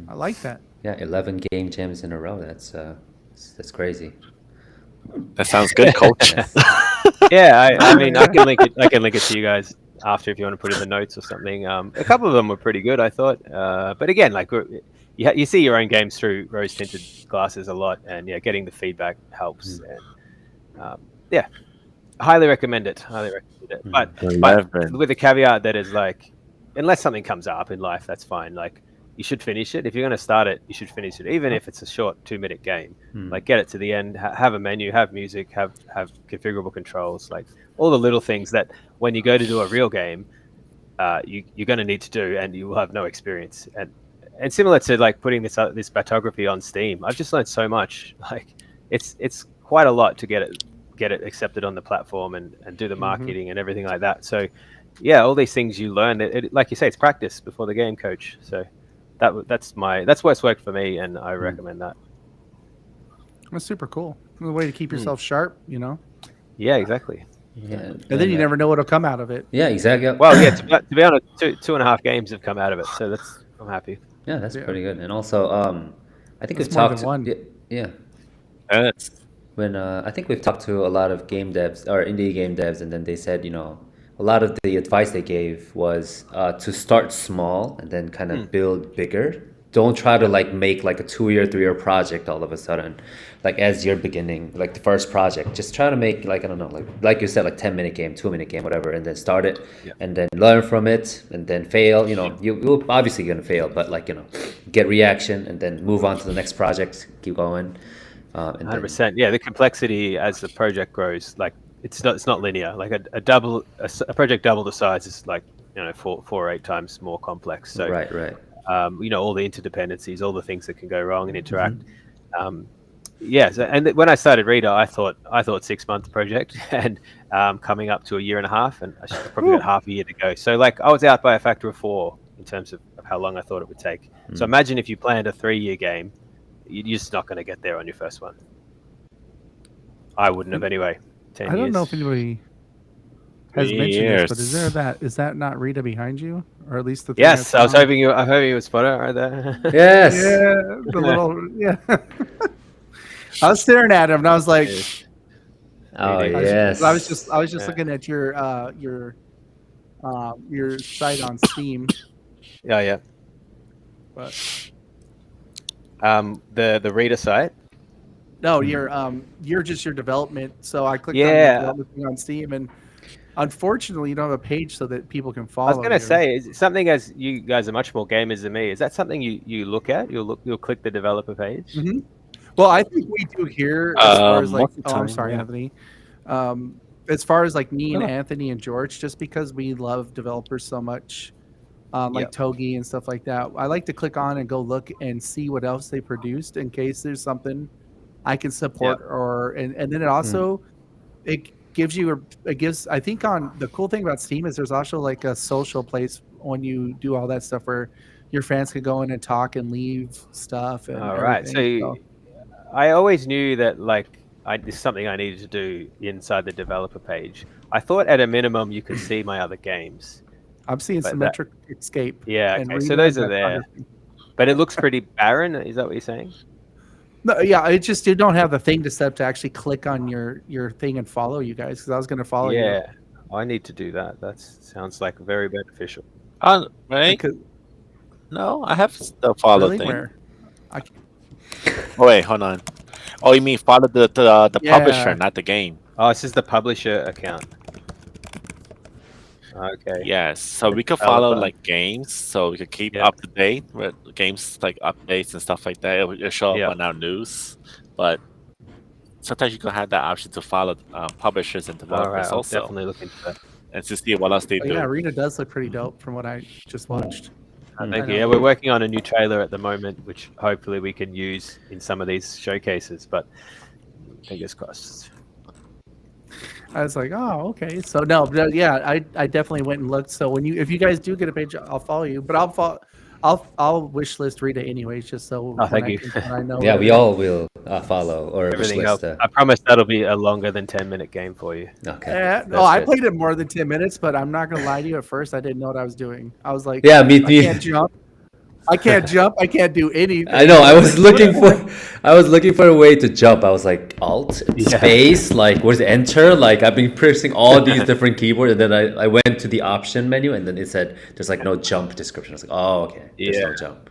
I like that. Yeah, 11 game jams in a row. That's crazy. That sounds good, coach. Yeah, I mean, I can link it to you guys after if you want to put in the notes or something. A couple of them were pretty good, I thought. But again, like you see your own games through rose-tinted glasses a lot, and getting the feedback helps. And highly recommend it. But with the caveat that is like, unless something comes up in life, that's fine. Like you should finish it. If you're going to start it, you should finish it, even if it's a short 2-minute game. Like get it to the end, have a menu, have music, have configurable controls, like all the little things that when you go to do a real game, you're going to need to do, and you will have no experience. And similar to like putting this Batography on Steam, I've just learned so much. Like it's quite a lot to get it accepted on the platform and do the marketing and everything like that. So yeah, all these things you learn, it like you say, it's practice before the game, coach. So that's what's worked for me, and I recommend that. That's super cool. A way to keep yourself sharp, Yeah, exactly. Yeah, And then you never know what'll come out of it. Yeah, exactly. Well, yeah. To be honest, 2.5 games have come out of it, so I'm happy. Yeah, that's pretty good. And also, I think That's we've more talked. than one. Yeah. That's when I think we've talked to a lot of game devs or indie game devs, and then they said, a lot of the advice they gave was to start small and then kind of build bigger. Don't try to like make like a 2-year, 3-year project all of a sudden, like as your beginning, like the first project. Just try to make like, I don't know, like you said, like 10-minute game, 2-minute game, whatever, and then start it and then learn from it and then fail. You're obviously gonna fail, but like get reaction and then move on to the next project, keep going. 100%. Yeah, the complexity as the project grows, like it's not linear. Like a project double the size is like 4 or 8 times more complex. So right. all the interdependencies, all the things that can go wrong and interact. So, and when I started Rita, I thought 6-month project, and coming up to a year and a half, and I probably got half a year to go. So like I was out by a factor of 4 in terms of how long I thought it would take. So imagine if you planned a 3-year game, you're just not going to get there on your first one. I wouldn't have anyway. 10 years. I don't know if anybody has mentioned this, but is that not Rita behind you, or at least the thing yes? I was hoping you would spot it right there. Yes. Yeah, the little I was staring at him and I was like, oh yes. I was just looking at your site on Steam. Yeah. But the Rita site. No, you're just your development. So I clicked on the development thing on Steam, and unfortunately, you don't have a page so that people can follow. I was going to say, is it something, as you guys are much more gamers than me, is that something you look at? You'll click the developer page. Mm-hmm. Well, I think we do here as far as like. Oh, I'm sorry, Anthony. As far as like me and Anthony and George, just because we love developers so much, like Togi and stuff like that, I like to click on and go look and see what else they produced in case there's something I can support, and then it also it gives I think on the cool thing about Steam is there's also like a social place when you do all that stuff where your fans can go in and talk and leave stuff. And all right, so I always knew that like this is something I needed to do inside the developer page. I thought at a minimum you could see my other games. I'm seeing Symmetric Escape. Yeah, okay. So those are there, but it looks pretty barren. Is that what you're saying? No, yeah, it just you don't have the thing to set to actually click on your thing and follow you guys, because I was going to follow you. Yeah, I need to do that. That sounds like very beneficial. Right? No, I have the follow thing. Where? Oh wait, hold on. Oh, you mean follow the publisher, not the game? Oh, this is the publisher account. Okay. Yes, so we could follow like games, so we could keep up to date with games like updates and stuff like that. It'll show up on our news, but sometimes you can have that option to follow publishers and developers also. Definitely looking for that. And to see what else they do. Yeah, Rita does look pretty dope from what I just watched. Thank you. Yeah, we're working on a new trailer at the moment, which hopefully we can use in some of these showcases, but fingers crossed. I was like, oh, okay. So no, yeah, I definitely went and looked. So if you guys do get a page, I'll follow you. But I'll wish list Rita anyways, just so. Oh, thank you. I know. Yeah, we all will follow or everything wish else. list. I promise that'll be a longer than 10-minute game for you. Okay. I played it more than 10 minutes, but I'm not gonna lie to you. At first, I didn't know what I was doing. I was like, yeah, me. I can't jump. I can't do anything. I know. I was looking for a way to jump. I was like Alt space, like where's Enter? Like I've been pressing all these different keyboards, and then I went to the option menu, and then it said there's like no jump description. I was like, oh, okay, there's no jump.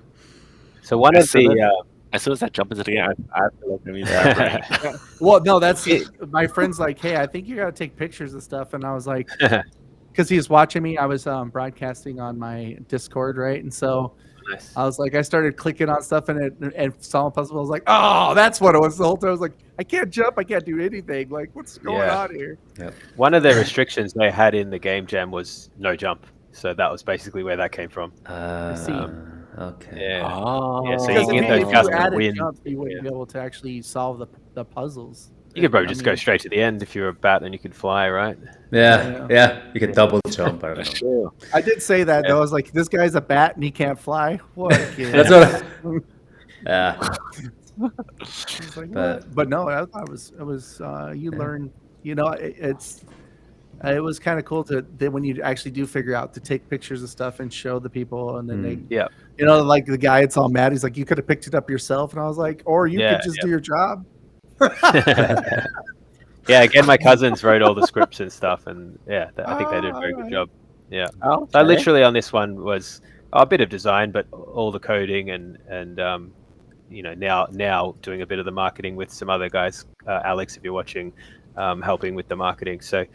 So one of the as soon as I jump into the game, I have to look at me. Well, no, that's it. My friend's like, hey, I think you gotta take pictures of stuff, and I was like, because he was watching me. I was broadcasting on my Discord, right, and so. Nice. I was like, I started clicking on stuff and saw Puzzle. I was like, oh, that's what it was the whole time. I was like, I can't jump, I can't do anything. Like, what's going on here? Yep. One of the restrictions they had in the game jam was no jump. So that was basically where that came from. I see. Okay. Yeah. Oh. Yeah, so you get those custom wins. You wouldn't be able to actually solve the puzzles. You could probably just go straight to the end. If you're a bat, then you could fly, right? Yeah. You can double jump. I don't know. True. I did say that though. I was like, this guy's a bat and he can't fly. What? That's what. Yeah. Like, but no, I thought it was you learn. You know, it was kind of cool that when you actually do figure out to take pictures of stuff and show the people, and then they, like the guy, it's all mad. He's like, you could have picked it up yourself, and I was like, or you could just do your job. Yeah, again, my cousins wrote all the scripts and stuff, and yeah, I think they did a very good job. Yeah. Okay. So literally on this one was a bit of design, but all the coding and now doing a bit of the marketing with some other guys. Alex, if you're watching, helping with the marketing. So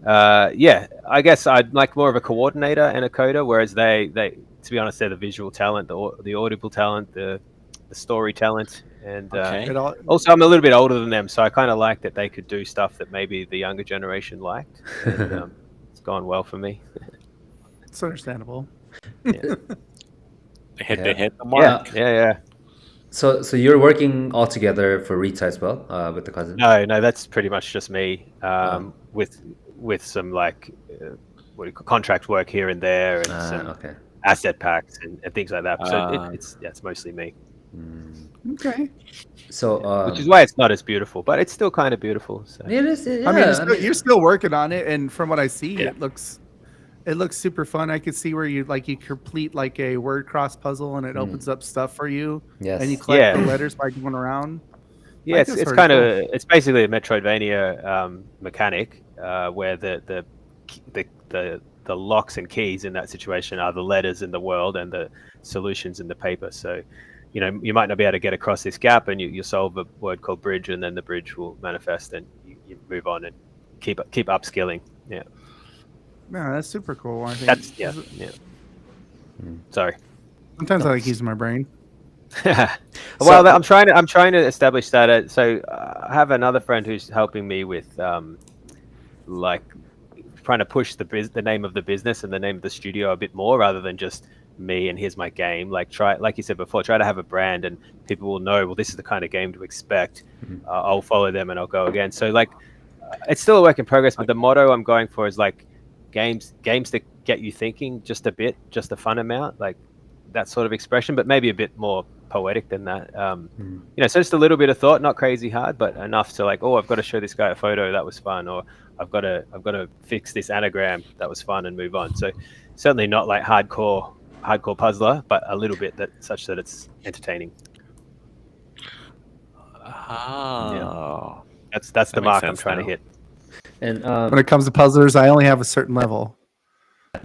yeah, I guess I'd like more of a coordinator and a coder, whereas they to be honest, they're the visual talent, the audible talent, the story talent, and Okay. also I'm a little bit older than them, so I kind of like that they could do stuff that maybe the younger generation liked, and it's gone well for me. It's understandable. Yeah. They hit the mark. Yeah. So you're working all together for Rita as well, with the cousin? No, that's pretty much just me, with some like contract work here and there, and some asset packs and things like that. So it's mostly me. Okay. So which is why it's not as beautiful, but it's still kind of beautiful. So. it is. Yeah, I mean, you're still working on it, and from what I see, Yeah. it looks super fun. I could see where you complete like a word cross puzzle, and it opens up stuff for you. Yes. And you collect the letters by going around. Yeah, it's kind of it's basically a Metroidvania mechanic, where the locks and keys in that situation are the letters in the world and the solutions in the paper. So, you might not be able to get across this gap, and you solve a word called bridge, and then the bridge will manifest, and you move on and keep upskilling. Yeah. No, that's super cool. I think That's Sorry. Sometimes I like using my brain. Well, I'm trying to establish that. So I have another friend who's helping me with like trying to push the name of the business and the name of the studio a bit more, rather than just me and here's my game. Like you said before, try to have a brand, and people will know, well, this is the kind of game to expect. I'll follow them and I'll go again. So like, it's still a work in progress, but the motto I'm going for is like games that get you thinking just a bit, just a fun amount, like that sort of expression, but maybe a bit more poetic than that. So just a little bit of thought, not crazy hard, but enough to like, oh, I've got to show this guy a photo, that was fun, or I've got to fix this anagram, that was fun, and move on. So certainly not like hardcore puzzler, but a little bit such that it's entertaining. Oh, yeah. That's the mark I'm trying to hit. And when it comes to puzzlers, I only have a certain level.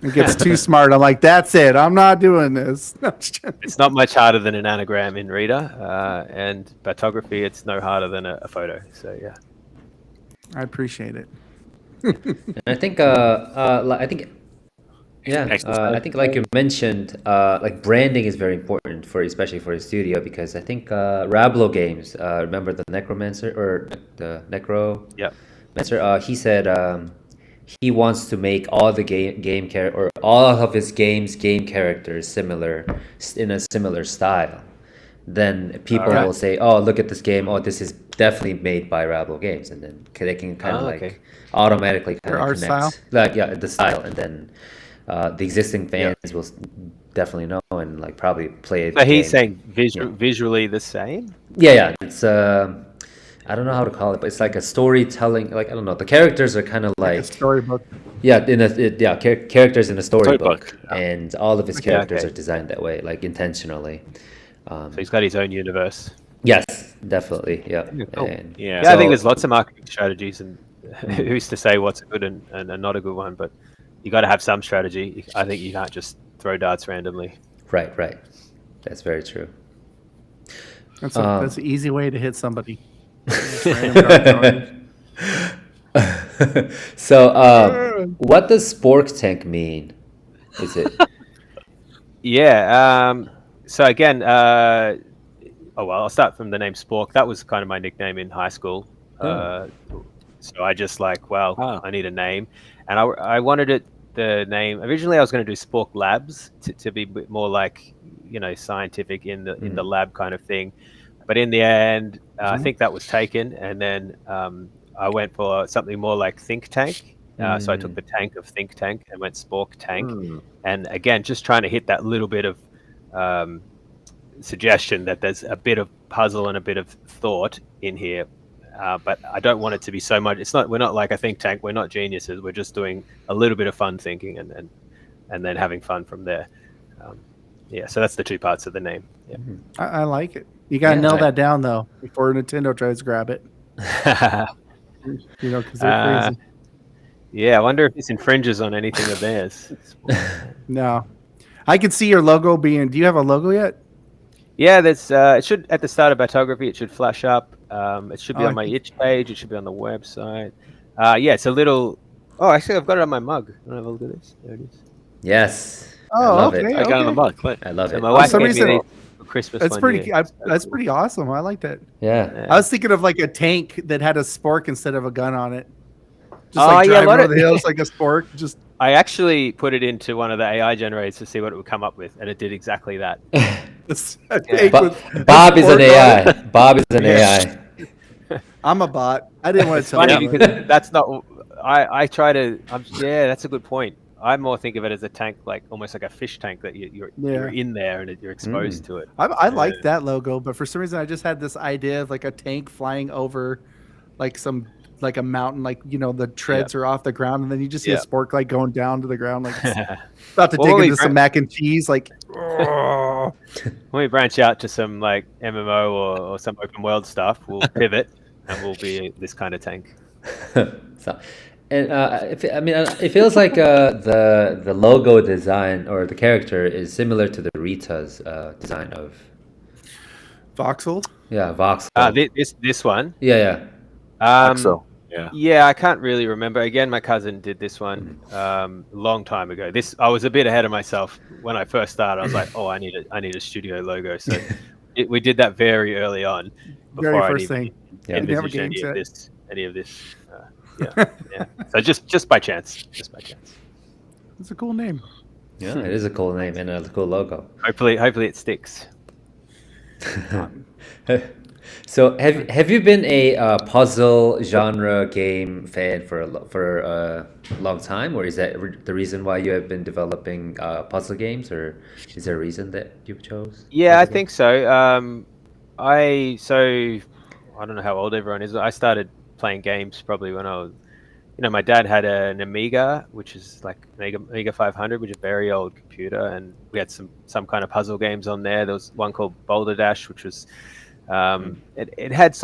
It gets too smart. I'm like, that's it. I'm not doing this. It's not much harder than an anagram in Rita, and Batography, it's no harder than a photo. So yeah, I appreciate it. I think like you mentioned, like branding is very important especially for a studio, because I think Rablo Games, remember the Necromancer or the Necro? Yeah. He said he wants to make all the game or all of his game characters in a similar style. Then people will say, "Oh, look at this game! Oh, this is definitely made by Rablo Games," and then they can kind of automatically kind of connect, the style, and then the existing fans will definitely know and like probably play it. So he's saying visually the same. Yeah. It's I don't know how to call it, but it's like a storytelling. Like, I don't know. The characters are kind of like a storybook. Yeah, characters in a storybook, and all of his characters are designed that way, like intentionally. So he's got his own universe. Yes, definitely. Yeah. Cool. And I think there's lots of marketing strategies, and who's to say what's a good and not a good one? But you got to have some strategy. I think you can't just throw darts randomly. Right. That's very true. That's an easy way to hit somebody. So, what does spork tank mean? Is it? Yeah. So again, I'll start from the name Spork. That was kind of my nickname in high school. So I just I need a name, and I wanted the name. Originally, I was going to do Spork Labs to be a bit more like, scientific in the lab kind of thing. But in the end, I think that was taken, and then I went for something more like Think Tank. So I took the tank of Think Tank and went Spork Tank. And again, just trying to hit that little bit of suggestion that there's a bit of puzzle and a bit of thought in here. But I don't want it to be so much. We're not like a think tank. We're not geniuses. We're just doing a little bit of fun thinking and then having fun from there. So that's the two parts of the name. Yeah. I like it. You got to nail that down, though, before Nintendo tries to grab it. You know, because they're crazy. Yeah, I wonder if this infringes on anything of theirs. No, I can see your logo being. Do you have a logo yet? Yeah, there's. It should at the start of Batography. It should flash up. It should be on my itch page. It should be on the website. Yeah, it's a little. Oh, actually, I've got it on my mug. Want to have a look at this? There it is. Yes. Oh, I love okay. it. I got it on the mug. I love So it. my wife some gave me reason- these for Christmas. That's one pretty. year. That's pretty awesome. I like that. Yeah. I was thinking of like a tank that had a spork instead of a gun on it. Just Oh, like yeah, driving a lot over of- the hills like a spork. Just I actually put it into one of the AI generators to see what it would come up with, and it did exactly that. a tank with Bob is spork an on it. AI. Bob is an AI. I'm a bot. I didn't want to tell Funny you. because that's not. I try to. Yeah, that's a good point. I more think of it as a tank, like almost like a fish tank that you're in there and you're exposed to it. I like that logo, but for some reason I just had this idea of like a tank flying over like like a mountain, like, you know, the treads are off the ground, and then you just see a spork like going down to the ground, like about to dig into some mac and cheese, like. When we branch out to some like MMO or some open world stuff, we'll pivot and we'll be this kind of tank. So, and it feels like the logo design or the character is similar to the Rita's design of Voxel. Yeah, Voxel. This one. Yeah. Voxel. Yeah, I can't really remember. Again, my cousin did this one a long time ago. I was a bit ahead of myself when I first started. I was like, oh, I need a studio logo. So we did that very early on. Very first thing. Envisaged any of this. Yeah. So just by chance. It's a cool name. Yeah, it is a cool name and a cool logo. Hopefully it sticks. So have you been a puzzle genre game fan for a long time, or is that the reason why you have been developing puzzle games, or is there a reason that you chose? Yeah, I think so. I don't know how old everyone is. I started playing games probably when I was, my dad had an Amiga, which is like Amiga 500, which is a very old computer, and we had some kind of puzzle games on there. There was one called Boulder Dash, which was it had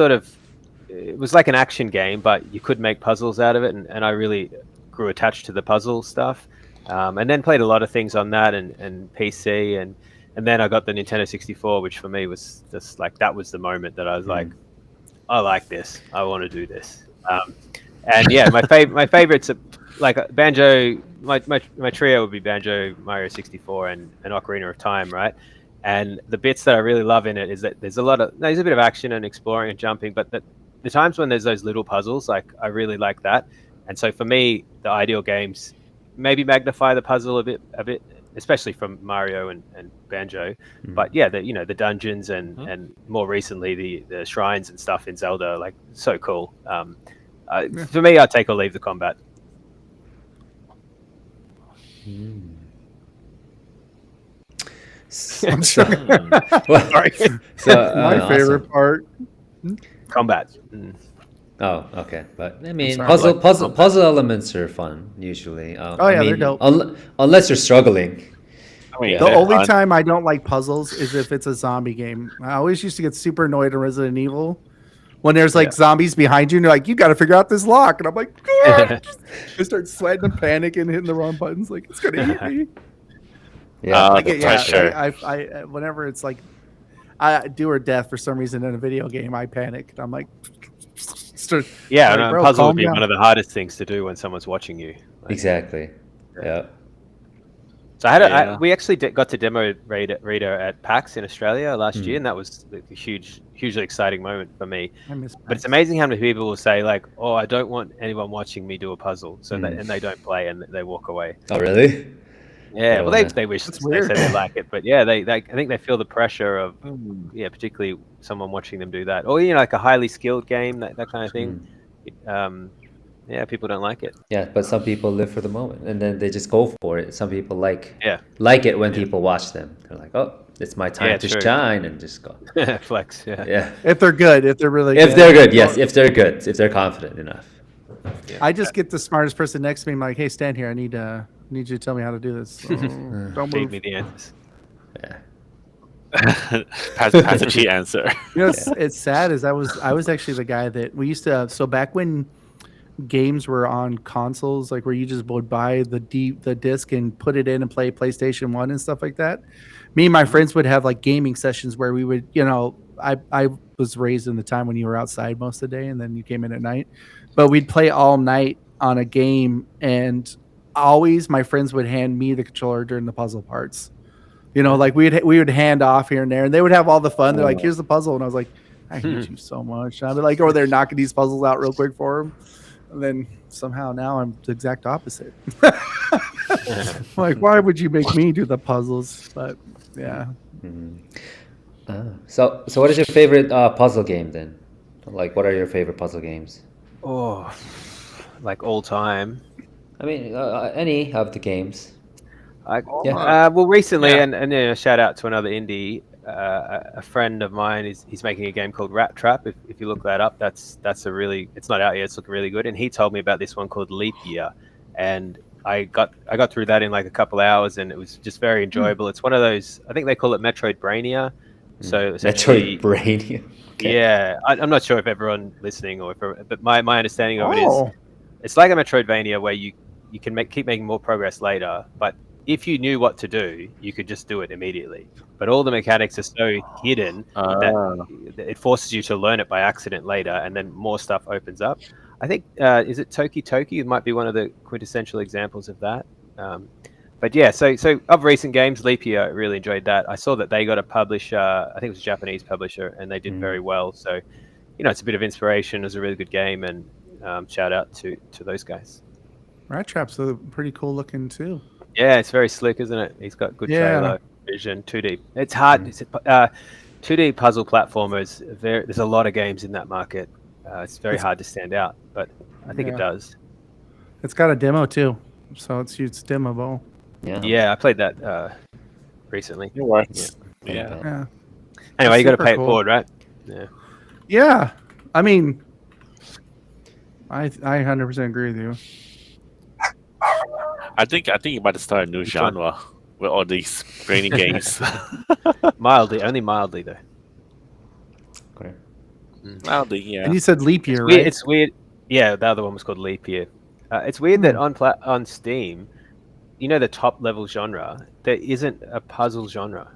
it was like an action game, but you could make puzzles out of it, and I really grew attached to the puzzle stuff, and then played a lot of things on that and PC, and then I got the Nintendo 64, which for me was just like, that was the moment that I was like, I like this, I want to do this. And yeah, my favorites are like Banjo. My trio would be Banjo, Mario 64, and Ocarina of Time, right? And the bits that I really love in it is that there's a bit of action and exploring and jumping, but the times when there's those little puzzles, like, I really like that. And so for me, the ideal games maybe magnify the puzzle a bit, especially from Mario and Banjo. But yeah, the dungeons and more recently the shrines and stuff in Zelda, like, so cool. For me, I'd take or leave the combat. I'm sorry. So my favorite part. Combat. Oh, okay. But I mean, sorry, puzzle elements are fun usually. They're dope. Unless you're struggling. The only time I don't like puzzles is if it's a zombie game. I always used to get super annoyed in Resident Evil when there's like zombies behind you and you're like, you got to figure out this lock. And I'm like, I start sweating and panicking, hitting the wrong buttons. Like, it's going to eat me. I whenever it's like I do or death for some reason in a video game, I panic. I'm like, puzzle would be one of the hardest things to do when someone's watching you. Like, exactly. Yeah. So we actually got to demo Rita at PAX in Australia last year, and that was a hugely exciting moment for me. But it's amazing how many people will say, like, "Oh, I don't want anyone watching me do a puzzle," and they don't play and they walk away. Oh, really? Yeah, well, they wish they said they like it, but yeah, I think they feel the pressure of particularly someone watching them do that, or like a highly skilled game, that kind of thing. People don't like it. Yeah, but some people live for the moment, and then they just go for it. Some people like it when people watch them. They're like, "Oh, it's my time to shine," and just go flex. Yeah. If they're good, if they're really if they're good, yes. If they're good, if they're confident enough. I just get the smartest person next to me. I'm like, "Hey, stand here. I need you to tell me how to do this. So don't Feed move." me the answers. Yeah. pass the cheat answer. You know, it's sad. Is I was actually the guy that we used to. So back when games were on consoles, like where you just would buy the disc and put it in and play PlayStation 1 and stuff like that. Me and my friends would have like gaming sessions where we would, I was raised in the time when you were outside most of the day and then you came in at night, but we'd play all night on a game, and always my friends would hand me the controller during the puzzle parts. Like we would hand off here and there, and they would have all the fun. They're like, "Here's the puzzle," and I was like, "I hate you so much." I'd be like over there knocking these puzzles out real quick for them, and then somehow now I'm the exact opposite. Like, why would you make me do the puzzles? But yeah. So what is your favorite puzzle game then? Like, what are your favorite puzzle games? Oh, like all time. I mean, any of the games. Well, recently, and shout out to another indie, a friend of mine he's making a game called Rat Trap. If you look that up, it's not out yet. It's looking really good. And he told me about this one called Leap Year, and I got through that in like a couple hours, and it was just very enjoyable. It's one of those, I think they call it Metroidvania. So essentially, Metroidvania. Okay. Yeah, I'm not sure if everyone listening but my understanding of it is it's like a Metroidvania where you can keep making more progress later, but if you knew what to do, you could just do it immediately. But all the mechanics are so hidden that it forces you to learn it by accident later, and then more stuff opens up. I think, is it Toki Toki? It might be one of the quintessential examples of that. But yeah, so of recent games, Leap Year, I really enjoyed that. I saw that they got a publisher, I think it was a Japanese publisher, and they did very well. So, it's a bit of inspiration. It was a really good game, and shout out to those guys. Rat Trap's pretty cool looking too. Yeah, it's very slick, isn't it? He's got good trailer vision, 2D. It's hard. It's 2D puzzle platformers. There's a lot of games in that market. It's very hard to stand out, but I think it does. It's got a demo too, so it's demoable. Yeah, I played that recently. It works. Yeah. Anyway, you got to pay it forward, right? Yeah. Yeah, I mean, I 100% agree with you. I think you're about to start a new genre with all these brainy games. Only mildly though. Okay. Mildly, yeah. And you said Leap Year, right? Right? It's weird. Yeah, the other one was called Leap Year. It's weird that on Steam, the top level genre, there isn't a puzzle genre.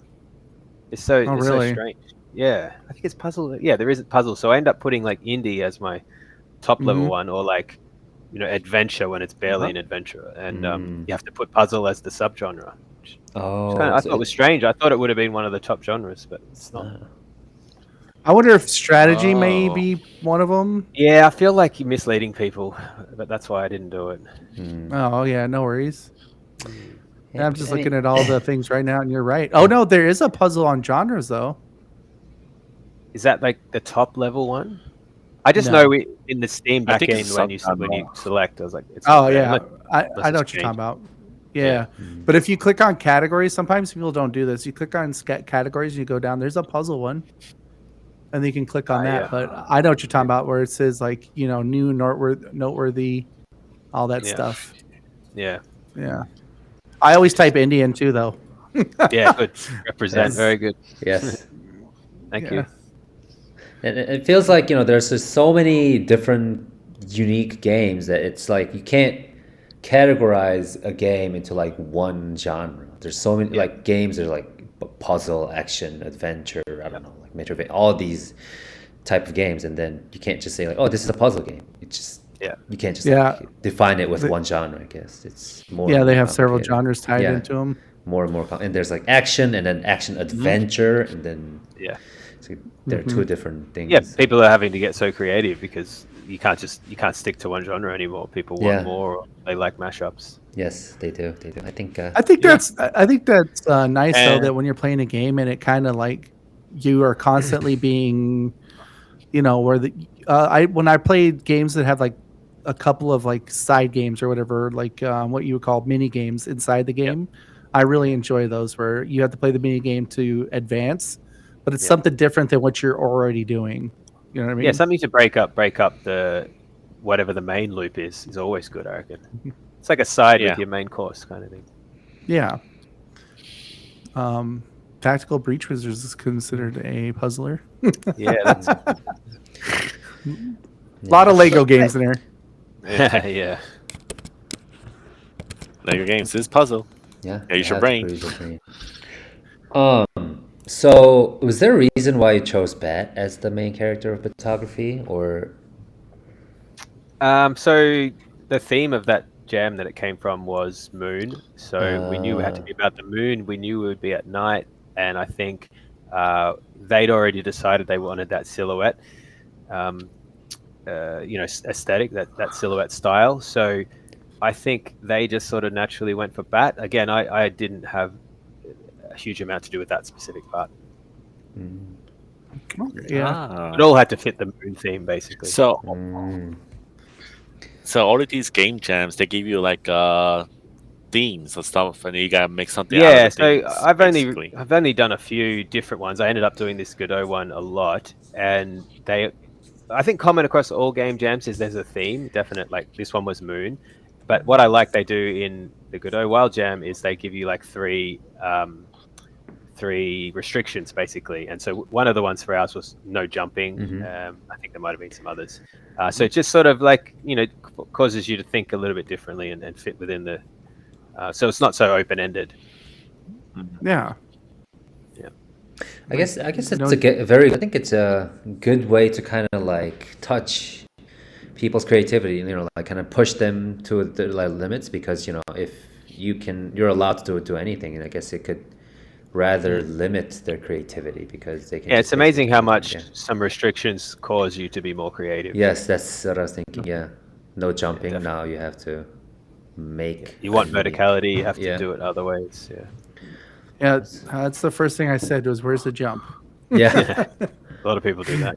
It's so strange. Yeah, I think it's puzzle. Yeah, there isn't puzzle. So I end up putting like indie as my top level one, or like adventure when it's barely an adventure, and you have to put puzzle as the subgenre. I thought it was strange. I thought it would have been one of the top genres, but it's not. I wonder if strategy may be one of them. Yeah, I feel like you're misleading people, but that's why I didn't do it. Oh yeah, no worries. Yeah, I'm just looking at all the things right now, and you're right. Oh no, there is a puzzle on genres though. Is that like the top level one? I just know in the Steam backend when you select, I was like, it's I know what you're talking about. Yeah. But if you click on categories, sometimes people don't do this. You click on categories, you go down. There's a puzzle one, and then you can click on that. Yeah. But I know what you're talking about, where it says like new noteworthy, all that stuff. Yeah. Yeah. I always type Indian too, though. Yeah, good. Represent. Yes. Very good. Yes. Thank you. And it feels like, there's just so many different unique games that it's like you can't categorize a game into like one genre. There's so many like games. There's like puzzle, action, adventure. I don't know, like Metroidvania, all these type of games, and then you can't just say like, oh, this is a puzzle game. It's just you can't just like, define it with one genre. I guess it's more. Yeah, they have several genres tied into them. More and more, and there's like action, and then action adventure, and then so they're two different things. Yeah, people are having to get so creative because you can't stick to one genre anymore. People want more. Or they like mashups. Yes, they do. I think that's nice though, that when you're playing a game and it kind of like you are constantly being, where when I played games that have like a couple of like side games or whatever, like what you would call mini games inside the game. I really enjoy those where you have to play the mini game to advance, but it's something different than what you're already doing. You know what I mean? Yeah, something to break up the whatever the main loop is always good, I reckon. It's like a side with your main course kind of thing. Yeah. Tactical Breach Wizards is considered a puzzler. Yeah, that's A lot of Lego games in there. yeah. Lego games is puzzle. Yeah, Yeah, use your brain. So was there a reason why you chose Bat as the main character of Batography, or? So the theme of that jam that it came from was moon. So we knew it had to be about the moon. We knew it would be at night, and I think they'd already decided they wanted that silhouette, aesthetic, that silhouette style. So I think they just sort of naturally went for Bat. Again, I didn't have a huge amount to do with that specific part. Yeah. It all had to fit the moon theme, basically. So all of these game jams, they give you like themes or stuff, and you gotta make something. Yeah, out of the so themes, I've only done a few different ones. I ended up doing this Godot one a lot, and I think common across all game jams is there's a theme. Definite, like this one was moon, but what I like they do in the Godot Wild Jam is they give you like three restrictions basically, and so one of the ones for ours was no jumping. I think there might have been some others. So it just sort of like causes you to think a little bit differently and fit within the. So it's not so open-ended. Yeah. I guess it's I think it's a good way to kind of like touch people's creativity, like kind of push them to the limits, because if you're allowed to do anything, and I guess it could rather limit their creativity because they can. Yeah, it's amazing how much some restrictions cause you to be more creative. Yes, that's what I was thinking. Yeah, no jumping. Now you have to make. You want verticality, you have to do it other ways. Yeah, that's the first thing I said was, "Where's the jump?" Yeah, a lot of people do that.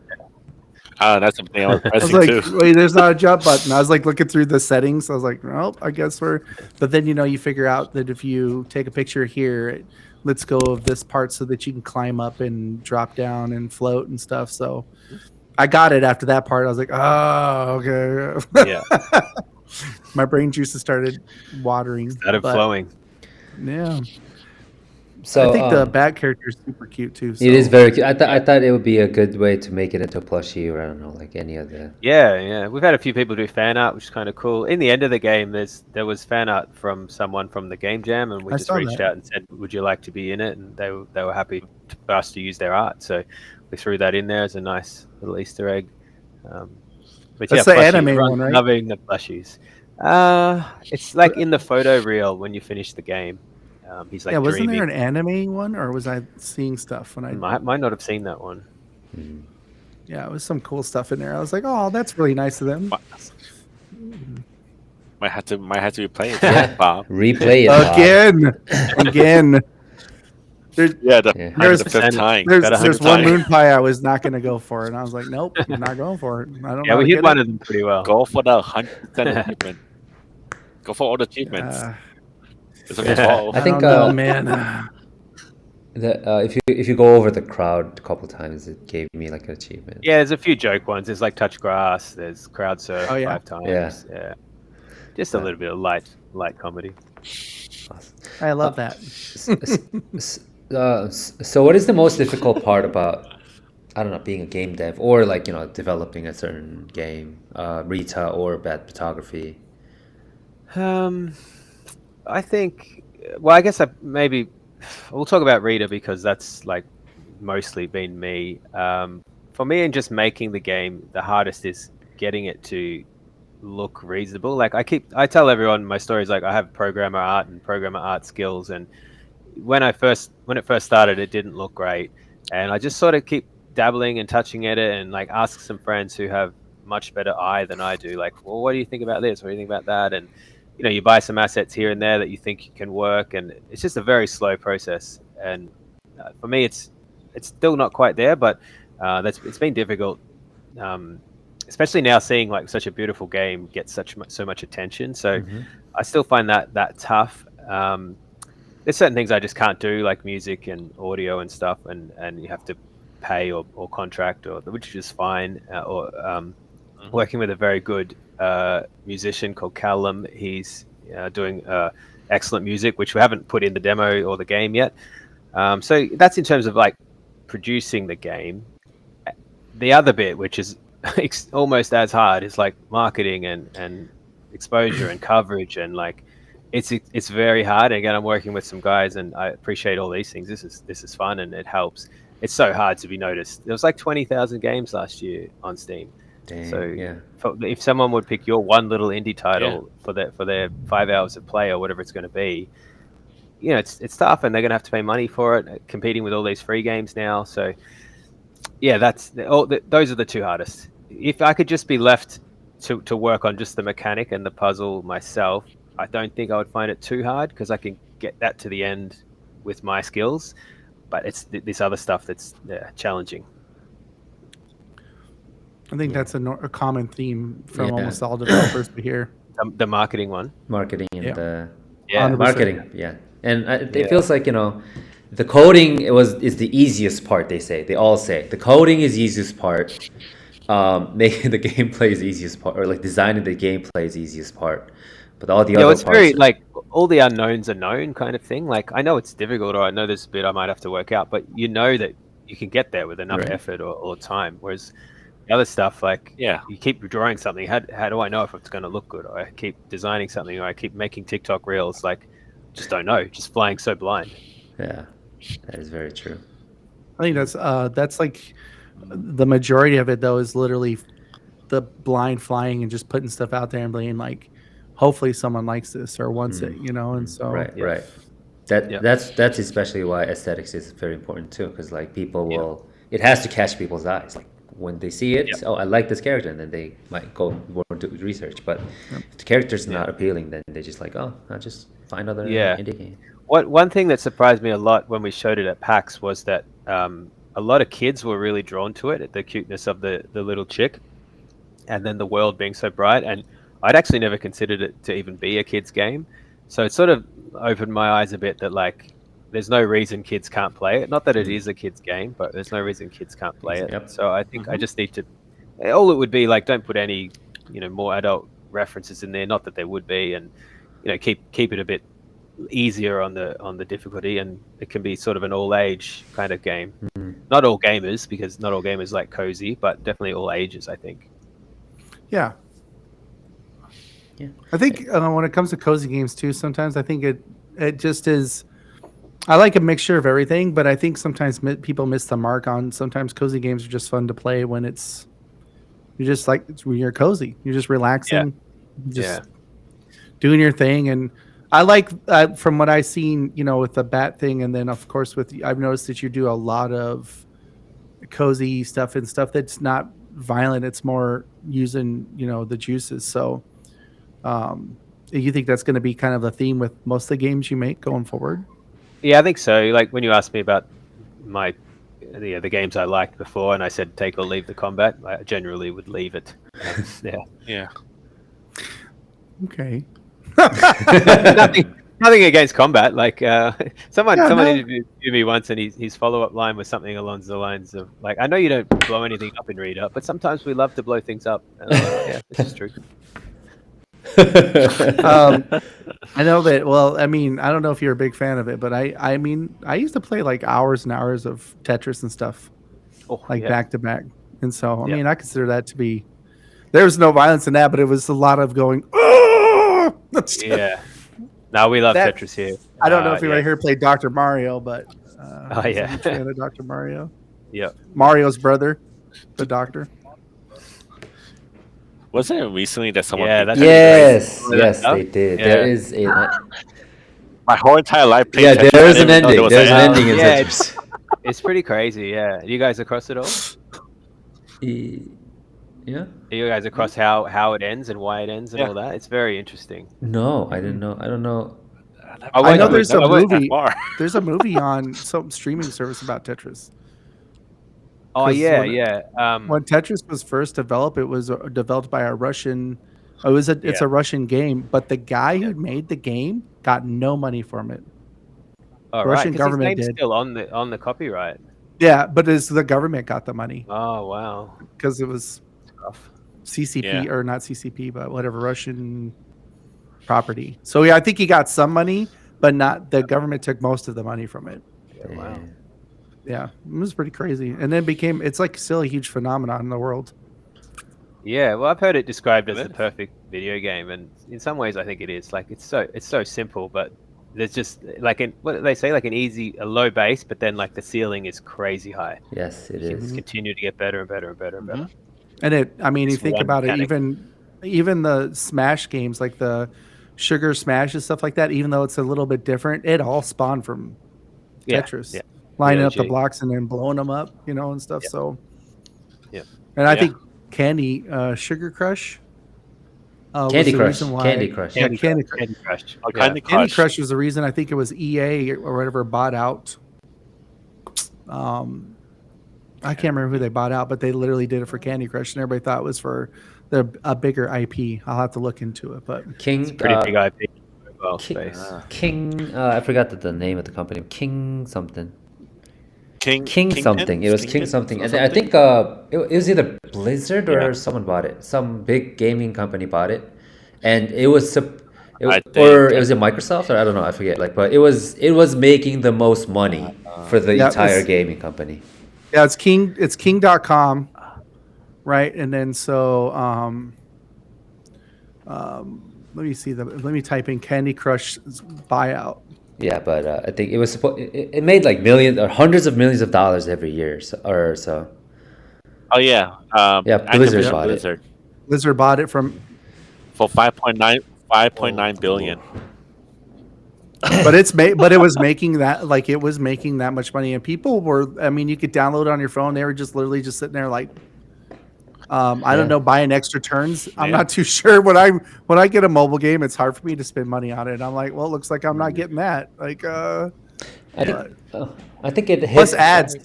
That's something I was pressing I was like, too. wait, there's not a jump button. I was like looking through the settings. I was like, well, I guess we're. But then you figure out that if you take a picture here, it lets go of this part so that you can climb up and drop down and float and stuff. So I got it after that part. I was like, oh, okay. Yeah. My brain juices started watering. Started flowing. Yeah. So I think the Bat character is super cute too. So. It is very cute. I thought it would be a good way to make it into a plushie, or I don't know, like any of the. Yeah. We've had a few people do fan art, which is kind of cool. In the end of the game, there was fan art from someone from the game jam, and we just reached out and said, "Would you like to be in it?" And they were happy for us to use their art, so we threw that in there as a nice little Easter egg. But that's the anime one, right? Loving the plushies. It's like in the photo reel when you finish the game. He's like, wasn't dreaming. there an anime one, or was I seeing stuff when I might not have seen that one? Yeah, it was some cool stuff in there. I was like, oh, that's really nice of them. Might have to replay it. Bob. Replay it again. There's the fifth time. There's one moon pie I was not going to go for, and I was like, nope, I'm not going for it. I don't know. We hit one of them pretty well. Go for the 100% achievement. Go for all the achievements. I think, man. If you go over the crowd a couple times, it gave me like an achievement. Yeah, there's a few joke ones. There's like touch grass. There's crowd surf 5 times. Yeah. Just a little bit of light comedy. Awesome. I love that. So what is the most difficult part about, I don't know, being a game dev or like developing a certain game, Rita or Batography? I think, I guess maybe we'll talk about Rita because that's like mostly been me. For me, in just making the game, the hardest is getting it to look reasonable. Like I tell everyone my stories, like I have programmer art skills, and when it first started, it didn't look great, and I just sort of keep dabbling and touching at it, and like ask some friends who have much better eye than I do, like, well, what do you think about this? What do you think about that? And you buy some assets here and there that you think can work, and it's just a very slow process. And for me, it's still not quite there, but it's been difficult, especially now seeing like such a beautiful game get so much attention. So I still find that tough. There's certain things I just can't do, like music and audio and stuff, and you have to pay or contract, which is fine, or working with a very good musician called Callum. He's doing excellent music, which we haven't put in the demo or the game yet. So that's in terms of like producing the game. The other bit, which is almost as hard, is like marketing and exposure and coverage, and like it's very hard. And again, I'm working with some guys, and I appreciate all these things. This is fun and it helps. It's so hard to be noticed. There was like 20,000 games last year on Steam. Dang, So yeah. if someone would pick your one little indie title for their 5 hours of play or whatever it's going to be, you know, it's tough, and they're going to have to pay money for it, competing with all these free games now. So yeah, those are the two hardest. If I could just be left to work on just the mechanic and the puzzle myself, I don't think I would find it too hard, because I can get that to the end with my skills. But it's this other stuff that's challenging. I think that's a common theme from almost all developers we hear. The marketing one. Marketing and the 100%. marketing, and it feels like, you know, the coding is the easiest part. They all say the coding is the easiest part. Making the gameplay is the easiest part, or like designing the gameplay is the easiest part. But all the other it's parts very like all the unknowns are known kind of thing. Like I know it's difficult, or I know there's a bit I might have to work out, but you know that you can get there with enough effort or time. Whereas the other stuff, like you keep drawing something. How do I know if it's going to look good? Or I keep designing something, or I keep making TikTok reels. Like, just don't know. Just flying so blind. Yeah, that is very true. I think that's like the majority of it, though, is literally the blind flying and just putting stuff out there and being like, hopefully someone likes this or wants it, you know. And so right. That's especially why aesthetics is very important too, because like people will, it has to catch people's eyes. Like when they see it, I like this character, and then they might go more do research. But if the character's not appealing, then they just like, I'll just find other indie game. One thing that surprised me a lot when we showed it at PAX was that a lot of kids were really drawn to it, the cuteness of the little chick, and then the world being so bright. And I'd actually never considered it to even be a kid's game. So it sort of opened my eyes a bit that like there's no reason kids can't play it. Not that it is a kid's game, but there's no reason kids can't play it. So I think I just need to, all it would be like, don't put any, you know, more adult references in there. Not that there would be, and you know, keep it a bit easier on the difficulty, and it can be sort of an all age kind of game. Not all gamers, because not all gamers like cozy, but definitely all ages, I think. Yeah. I think when it comes to cozy games too, sometimes I think it just is. I like a mixture of everything, but I think sometimes people miss the mark on. Sometimes cozy games are just fun to play when you're just like when you're cozy, you're just relaxing, just doing your thing. And I like from what I've seen, you know, with the bat thing, and then of course I've noticed that you do a lot of cozy stuff and stuff that's not violent. It's more using, you know, the juices. So you think that's going to be kind of the theme with most of the games you make going forward? Yeah, I think so. Like when you asked me about the games I liked before, and I said take or leave the combat, I generally would leave it. Yeah. Okay. Nothing against combat. Like someone interviewed me once, and his follow-up line was something along the lines of like, "I know you don't blow anything up in Rita, but sometimes we love to blow things up." And I'm like, yeah, this is true. I know that. Well, I mean, I don't know if you're a big fan of it, but I mean, I used to play like hours and hours of Tetris and stuff, back to back. And so, I mean, I consider that to be. There was no violence in that, but it was a lot of going. Oh! Yeah. No, we love Tetris here. I don't know if anybody here played Dr. Mario, but I'm fan of Dr. Mario. Yeah. Mario's brother, the doctor. Wasn't it recently that someone? Yes, they did. There is a. My whole entire life. There is an ending. There's an ending in Tetris. It's pretty crazy. Yeah, you guys across it all? Yeah. Are you guys across how it ends and why it ends and all that? It's very interesting. No, I didn't know. I don't know. I know there's a movie. There's a movie on some streaming service about Tetris. Oh yeah. When Tetris was first developed, it was developed by a Russian. It's a Russian game, but the guy who made the game got no money from it. Oh, the Russian government his name's did. Still on the copyright. Yeah, but the government got the money. Oh wow! Because it was CCP or not CCP, but whatever Russian property. So yeah, I think he got some money, but not the government took most of the money from it. Wow. Yeah, it was pretty crazy, and then it's like still a huge phenomenon in the world. Yeah, well, I've heard it described as It the is. perfect video game, and in some ways, I think it is. Like, it's so simple, but there's just like what do they say, like a low base, but then like the ceiling is crazy high. Yes, it You can is. continue to get better and better and better and better. And you It's think one about mechanic. it, even the Smash games, like the Sugar Smash and stuff like that, even though it's a little bit different, it all spawned from Tetris. Yeah. Lining up the OG. blocks and then blowing them up, and stuff. Yeah. So, Yeah. and I think Sugar Crush. Candy was the Crush. reason why- Candy Crush. Yeah, Candy Crush. Candy Crush. Oh, Yeah. Candy Candy Crush. Crush was the reason. I think it was EA or whatever bought out. I can't remember who they bought out, but they literally did it for Candy Crush, and everybody thought it was for a bigger IP. I'll have to look into it, but King. Pretty big IP. Well, King. space. King I forgot the name of the company. King something. King Kingpin? something. It was King Kingpin something. or And I think it was either Blizzard or Yeah. someone bought it. Some big gaming company bought it, and it was I think- or it was in Microsoft, or I don't know, I forget. Like, but it was making the most money for the Yeah, entire it's- gaming company. yeah, it's king.com, right? And then so let me type in Candy Crush buyout. Yeah, but I think it was it made like millions or hundreds of millions of dollars every year, or so. Oh yeah. Yeah, Blizzard Activision bought it. Blizzard Blizzard bought it from, for 5.9 billion. but it was making that much money, and people were. I mean, you could download it on your phone. They were just literally just sitting there like. I don't know, buying extra turns. I'm Yeah. not too sure. When I get a mobile game, it's hard for me to spend money on it. I'm like, well, it looks like I'm not getting that. Like, I think it hit plus ads.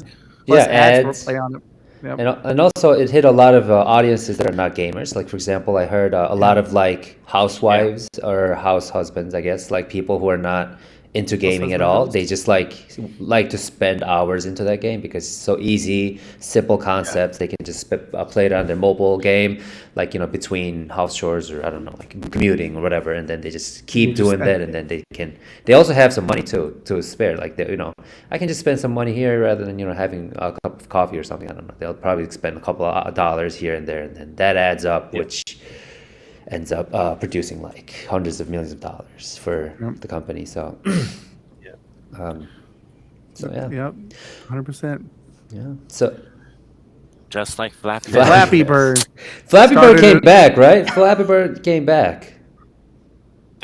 Yeah, ads will ads. play on it. Yep. And also it hit a lot of audiences that are not gamers. Like, for example, I heard a lot of like housewives or house husbands, I guess, like people who are not into gaming at all. They just like to spend hours into that game because it's so easy, simple concepts. They can just play it on their mobile game, like, between house chores or I don't know, like commuting or whatever, and then they just keep doing that, and then they also have some money to spare. Like, I can just spend some money here rather than having a cup of coffee or something. I don't know. They'll probably spend a couple of dollars here and there, and then that adds up, which ends up producing like hundreds of millions of dollars for the company. So, Yep, 100%. Yeah. So Just like Flappy. Flappy Bird. Flappy Bird Started came it- back, right? Flappy Bird came back.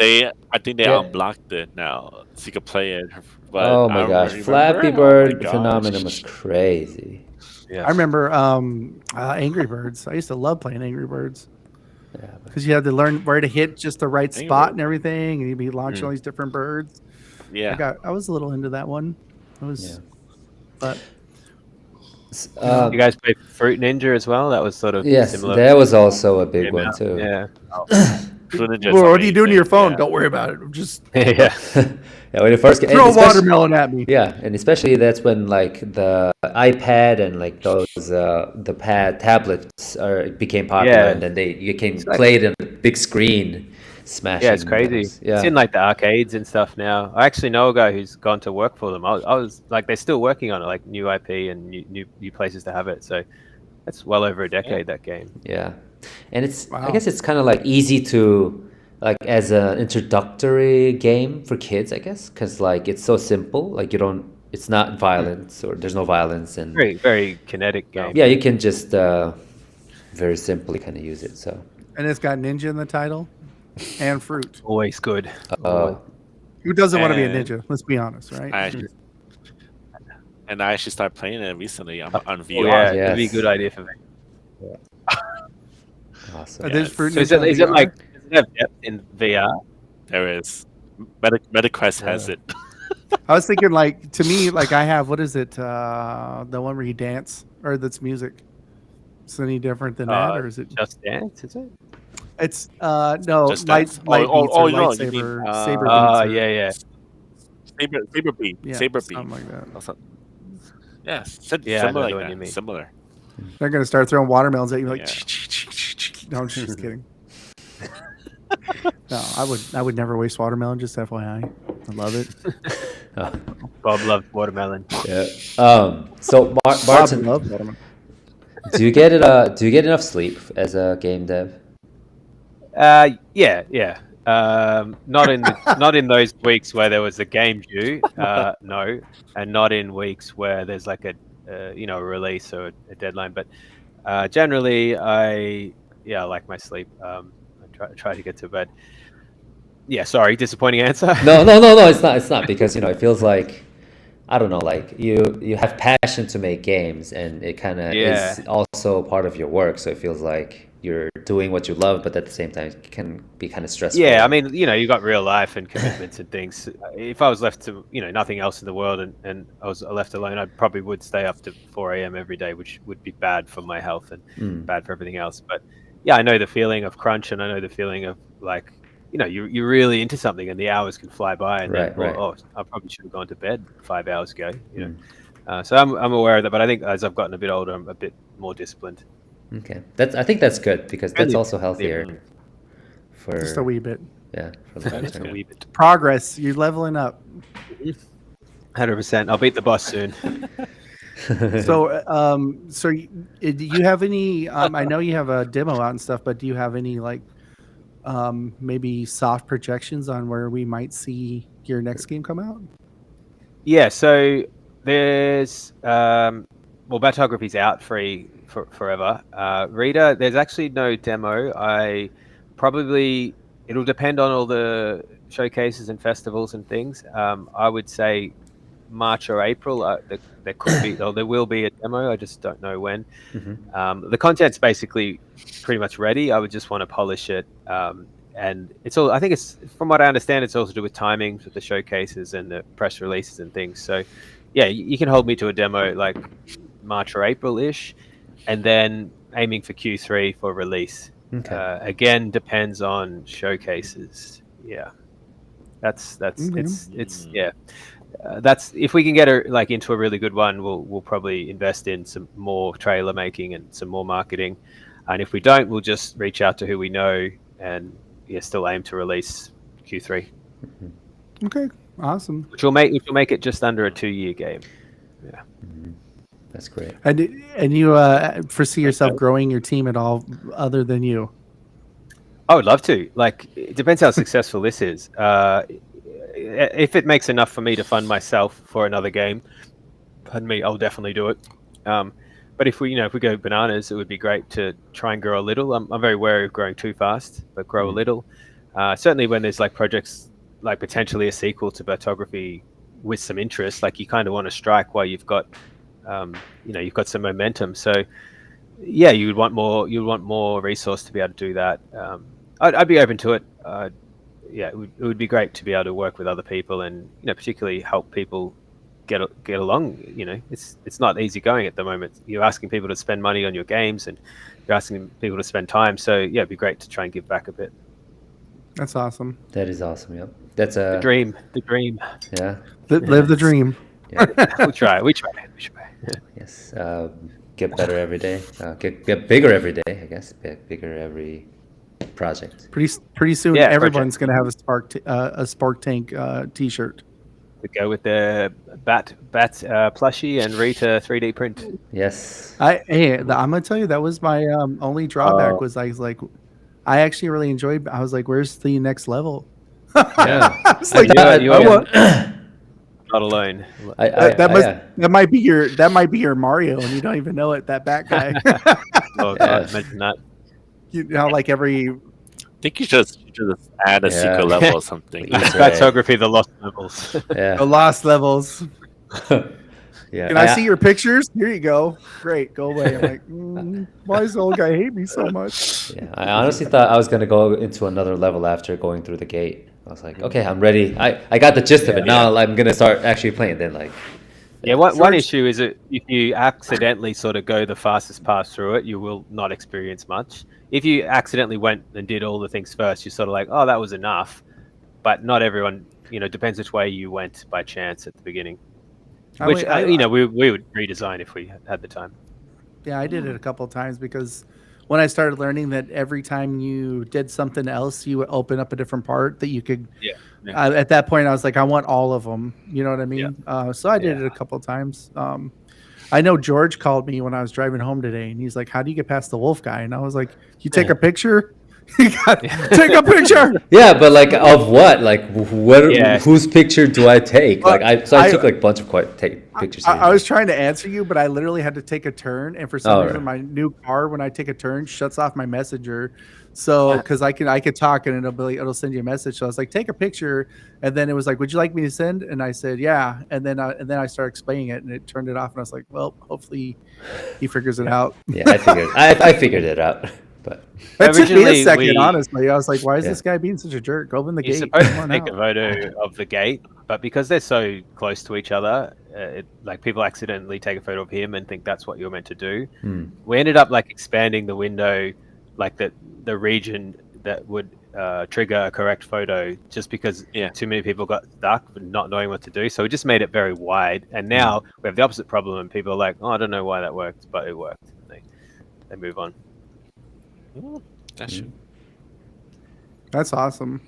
I think they Yeah. unblocked it now, so you could play it. But Oh I my don't gosh, remember. Flappy Oh my Bird gosh. phenomenon was crazy. Yeah. I remember Angry Birds. I used to love playing Angry Birds Yeah, but because you had to learn where to hit just the right Angry spot Bird. and everything, and you'd be launching all these different birds. Yeah. I was a little into that one. But You guys play Fruit Ninja as well? That was sort of yes, similar. that was also a big Came one out. too. Yeah. Fruit Ninja's well, what are you doing to your amazing, phone? yeah. Don't worry about it. Just yeah. Yeah, when it first came, throw a and especially- watermelon at me. Yeah, and especially that's when like the iPad and like those the pad tablets became popular, Yeah. and then you can like- play it on the big screen, smashing. Yeah, it's crazy. those. Yeah, It's in like the arcades and stuff now. I actually know a guy who's gone to work for them. I was like, they're still working on it, like new IP and new places to have it. So that's well over a decade, that game. yeah, and it's I Wow. guess it's kind of like easy to like as an introductory game for kids, I guess, because like it's so simple. Like it's not violence or there's no violence, and Very, very kinetic game. yeah, you can just very simply kind of use it. So And it's got ninja in the title and fruit. Always good. Who doesn't want to be a And- ninja? Let's be honest, right? I actually started playing it recently on Oh, VR. yeah, yes. that'd be a good idea for me. awesome. There's Yes. fruit So is ninja it on like, VR? does it have depth in VR? There is. Metaquest has it. I was thinking like to me, like I have what is it? The one where you dance or that's music. Is it any different than that, or is it? Just Dance, is it? It's no Just light Dance? light Oh, beats oh, or no, you mean, lightsaber saber Oh, beats. Or, yeah. Saber beat. yeah, Saber beat. something like that. Or something. Yeah, Yeah, I know similar the like one that. you mean. Similar. They're gonna start throwing watermelons at you like. Yeah. No, I'm just kidding. No, I would never waste watermelon. Just FYI, I love it. Bob loves watermelon. Yeah. So Martin, love watermelon. do you get it? Do you get enough sleep as a game dev? Yeah. Not in those weeks where there was a game due. No, and not in weeks where there's like a release or a deadline. But generally, I like my sleep. I try to get to bed. Yeah, sorry, disappointing answer. No. It's not because it feels like, I don't know, like you have passion to make games, and it kind of is also part of your work. So it feels like you're doing what you love, but at the same time, it can be kind of stressful. Yeah, I mean, you got real life and commitments and things. If I was left to, nothing else in the world and I was left alone, I probably would stay up to 4 a.m. every day, which would be bad for my health and bad for everything else. But yeah, I know the feeling of crunch, and I know the feeling of like, you're really into something and the hours can fly by, and then, oh, I probably should have gone to bed 5 hours ago. So I'm aware of that, but I think as I've gotten a bit older, I'm a bit more disciplined. Okay, I think that's good because that's also healthier. For just a wee bit. Yeah, just a wee bit. Progress. You're leveling up. 100%. I'll beat the boss soon. So do you have any? I know you have a demo out and stuff, but do you have any like maybe soft projections on where we might see your next game come out? Yeah. So there's Batography's out free forever. Rita, there's actually no demo. It'll depend on all the showcases and festivals and things. I would say March or April. There could be, or there will be a demo. I just don't know when. The content's basically pretty much ready. I would just want to polish it. And it's all, I think it's, from what I understand, it's also to do with timings with the showcases and the press releases and things. So yeah, you can hold me to a demo like March or April-ish, and then aiming for Q3 for release. Okay. Again, depends on showcases. Yeah, that's that's if we can get into a really good one, we'll probably invest in some more trailer making and some more marketing. And if we don't, we'll just reach out to who we know and still aim to release Q3. Okay, awesome. Which will make it just under a 2-year game. Yeah. That's great. And you foresee yourself growing your team at all other than you? I would love to. Like, it depends how successful this is. If it makes enough for me to fund myself for another game, pardon me, I'll definitely do it. But if we go bananas, it would be great to try and grow a little. I'm very wary of growing too fast, but grow a little. Certainly when there's like projects like potentially a sequel to Batography with some interest, like you kind of want to strike while you've got you've got some momentum. So yeah, you would want more resource to be able to do that. I'd be open to it. It would be great to be able to work with other people and particularly help people get along. It's not easy going at the moment. You're asking people to spend money on your games and you're asking people to spend time. So yeah, it'd be great to try and give back a bit. That's awesome. That is awesome. Yep. That's the dream. Yeah. Live the dream. Yeah. We try. Yes. Get better every day. Get bigger every day. I guess. Bigger every project. Pretty soon, everyone's going to have a Spark Tank T-shirt. To go with the bat plushie and Rita 3D print. Yes. I'm gonna tell you that was my only drawback. Was I actually really enjoyed. I was like, "Where's the next level?" Yeah. I was like, not alone. That might be your Mario, and you don't even know it. That bat guy. Oh God, imagine that. Like every. I think you should just add a secret level or something. Batography, the lost levels. Yeah. The lost levels. Yeah. Can I see your pictures? Here you go. Great. Go away. I'm like, why does the old guy hate me so much? Yeah. I honestly thought I was going to go into another level after going through the gate. I was like, okay, I'm ready. I got the gist of it. Now I'm going to start actually playing. Then one issue is that if you accidentally sort of go the fastest path through it, you will not experience much. If you accidentally went and did all the things first, you're sort of like, oh, that was enough. But not everyone, depends which way you went by chance at the beginning. Which, we would redesign if we had the time. Yeah, I did it a couple of times because when I started learning that every time you did something else, you would open up a different part that you could at that point I was like, I want all of them. You know what I mean? So I did it a couple of times. I know George called me when I was driving home today, and he's like, "How do you get past the wolf guy?" And I was like, "You take a picture." Take a picture. Yeah, but like of what? Like whose picture do I take? Like I took like a bunch of pictures. I was trying to answer you, but I literally had to take a turn, and for some reason, my new car, when I take a turn, shuts off my messenger. So because I could talk and it'll send you a message. So I was like, take a picture, and then it was like, would you like me to send? And I said, yeah. And then I started explaining it, and it turned it off, and I was like, well, hopefully he figures it out. Yeah, I figured it out. But it took me a second, honestly. I was like, why is this guy being such a jerk? Open the gate. You're supposed to take a photo of the gate, but because they're so close to each other, like people accidentally take a photo of him and think that's what you're meant to do. We ended up like expanding the window, like the region that would trigger a correct photo, just because too many people got stuck not knowing what to do. So we just made it very wide, and now we have the opposite problem, and people are like, oh, I don't know why that worked, but it worked. They move on. That's awesome.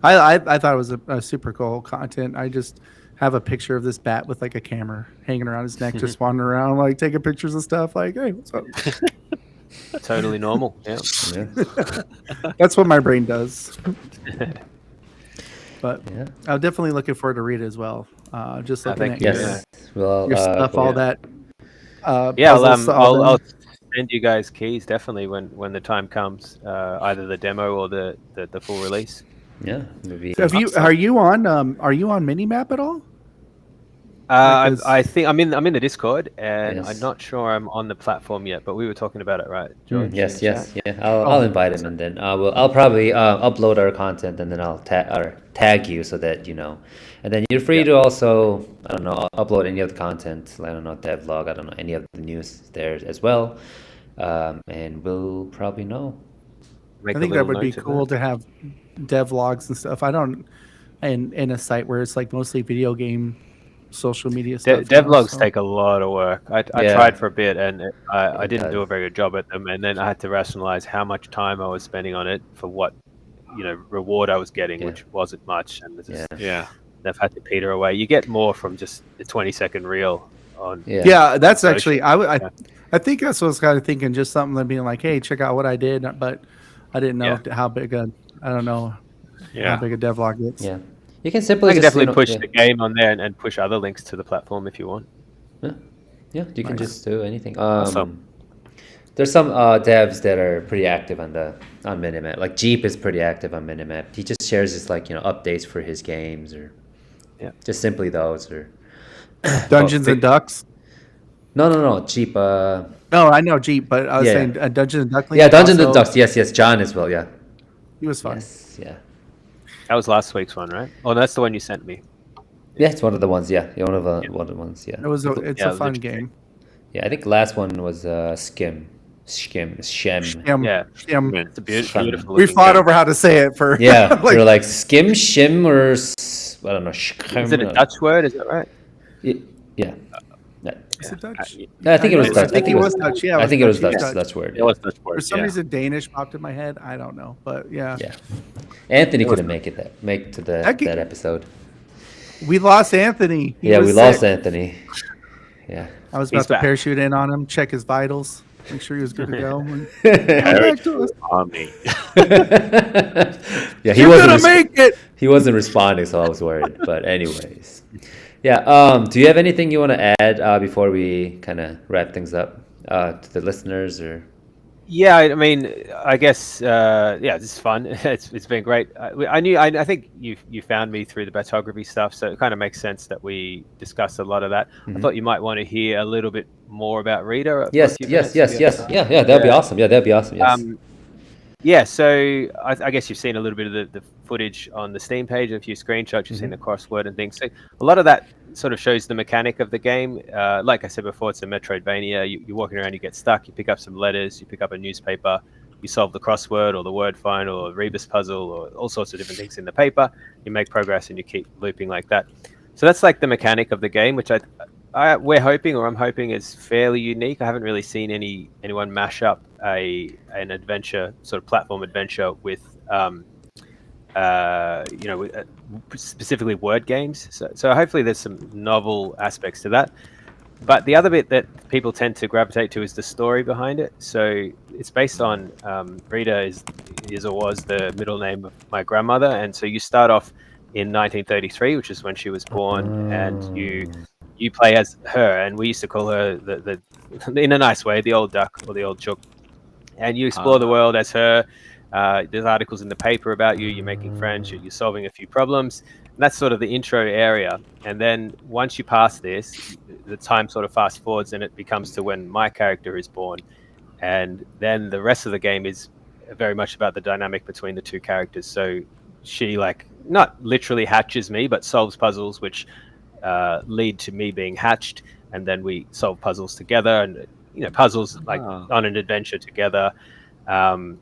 I thought it was a super cool content. I just have a picture of this bat with like a camera hanging around his neck, just wandering around, like taking pictures of stuff. Like, hey, what's up? Totally normal. Yeah. That's what my brain does. But I'm definitely looking forward to Rita as well. Just looking at your stuff, all that. I'll send you guys keys definitely when the time comes, either the demo or the full release. Yeah, maybe. So are you on Minimap at all? I think I'm in the Discord, and I'm not sure I'm on the platform yet, but we were talking about it, right, George? Yes. I'll invite him, and then I'll probably upload our content, and then I'll tag you so that you know. And then you're free to also, I don't know, upload any of the content. I don't know, devlog, I don't know, any of the news there as well. And we'll probably know. I think that would be cool to have devlogs and stuff. I don't, in a site where it's like mostly video game, social media stuff. Devlogs take a lot of work. I tried for a bit, and I didn't do a very good job at them. And then I had to rationalize how much time I was spending on it for what reward I was getting, which wasn't much. And they've had to peter away. You get more from just the 20-second reel on. Yeah, that's actually I think that's what I was kind of thinking. Just something like being like, hey, check out what I did, but I didn't know how big how big a devlog gets. Yeah. You can simply definitely push the game on there and push other links to the platform if you want. Yeah, you can just do anything. There's some devs that are pretty active on Minimap. Like Jeep is pretty active on Minimap. He just shares his updates for his games or just simply those or Dungeons and Ducks. No, Jeep. No, I know Jeep, but I was saying Dungeons and Ducklings. Yeah, Dungeons and Ducks. Yes, John as well. Yeah, he was fun. Yes, yeah. That was last week's one, right? Oh, that's the one you sent me. Yeah, it's one of the ones. Yeah, one of the ones. Yeah, it's a fun game. Yeah, I think last one was Shem. Yeah, it's a beautiful. We fought over how to say it for. Yeah, we were like skim, shim, or I don't know. Is it a Dutch word? Is that right? Yeah. Is it Dutch? I think it was Dutch. I think it was Dutch. Yeah, I think it was Dutch word. It was Dutch word. For some reason, Danish popped in my head. I don't know, but yeah. Anthony couldn't make to that episode. We lost Anthony. We lost Anthony. Yeah. I was about to parachute in on him, check his vitals, make sure he was good to go. On me. Yeah, he wasn't make it. He wasn't responding, so I was worried. But anyways. Yeah. Do you have anything you want to add before we kind of wrap things up to the listeners, or? Yeah, I mean, I guess this is fun. It's been great. I think you found me through the Batography stuff, so it kind of makes sense that we discussed a lot of that. I thought you might want to hear a little bit more about Rita. Yes. Yeah, that'd be awesome. Yeah, that'd be awesome. Yes. So I guess you've seen a little bit of the footage on the Steam page, a few screenshots, you've seen the crossword and things. So a lot of that sort of shows the mechanic of the game. Like I said before, it's a Metroidvania. You're walking around, you get stuck, you pick up some letters, you pick up a newspaper, you solve the crossword or the word find or a rebus puzzle or all sorts of different things in the paper. You make progress and you keep looping like that. So that's like the mechanic of the game, which I'm hoping is fairly unique. I haven't really seen anyone mash up an adventure, sort of platform adventure with specifically word games. So hopefully there's some novel aspects to that. But the other bit that people tend to gravitate to is the story behind it. So it's based on Rita is or was the middle name of my grandmother, and so you start off in 1933, which is when she was born, and you play as her, and we used to call her the in a nice way, the old duck or the old chook, and you explore the world as her. There's articles in the paper about you. You're making friends. You're solving a few problems. And that's sort of the intro area. And then once you pass this, the time sort of fast forwards, and it becomes to when my character is born. And then the rest of the game is very much about the dynamic between the two characters. So she not literally hatches me, but solves puzzles which lead to me being hatched, and then we solve puzzles together, and puzzles on an adventure together. The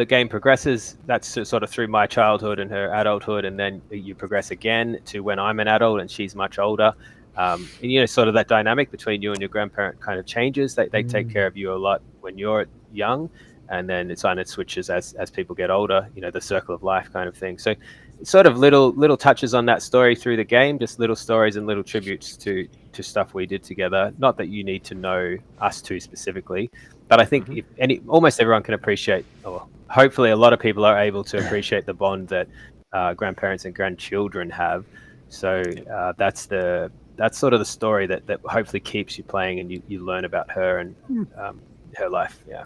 game progresses. That's sort of through my childhood and her adulthood, and then you progress again to when I'm an adult and she's much older. And sort of that dynamic between you and your grandparent kind of changes. They take care of you a lot when you're young, and then it switches as people get older. The circle of life kind of thing. So it's sort of little touches on that story through the game, just little stories and little tributes to stuff we did together. Not that you need to know us two specifically, but I think almost everyone can appreciate, or hopefully a lot of people are able to appreciate the bond that grandparents and grandchildren have. So that's sort of the story that hopefully keeps you playing, and you learn about her and her life. Yeah,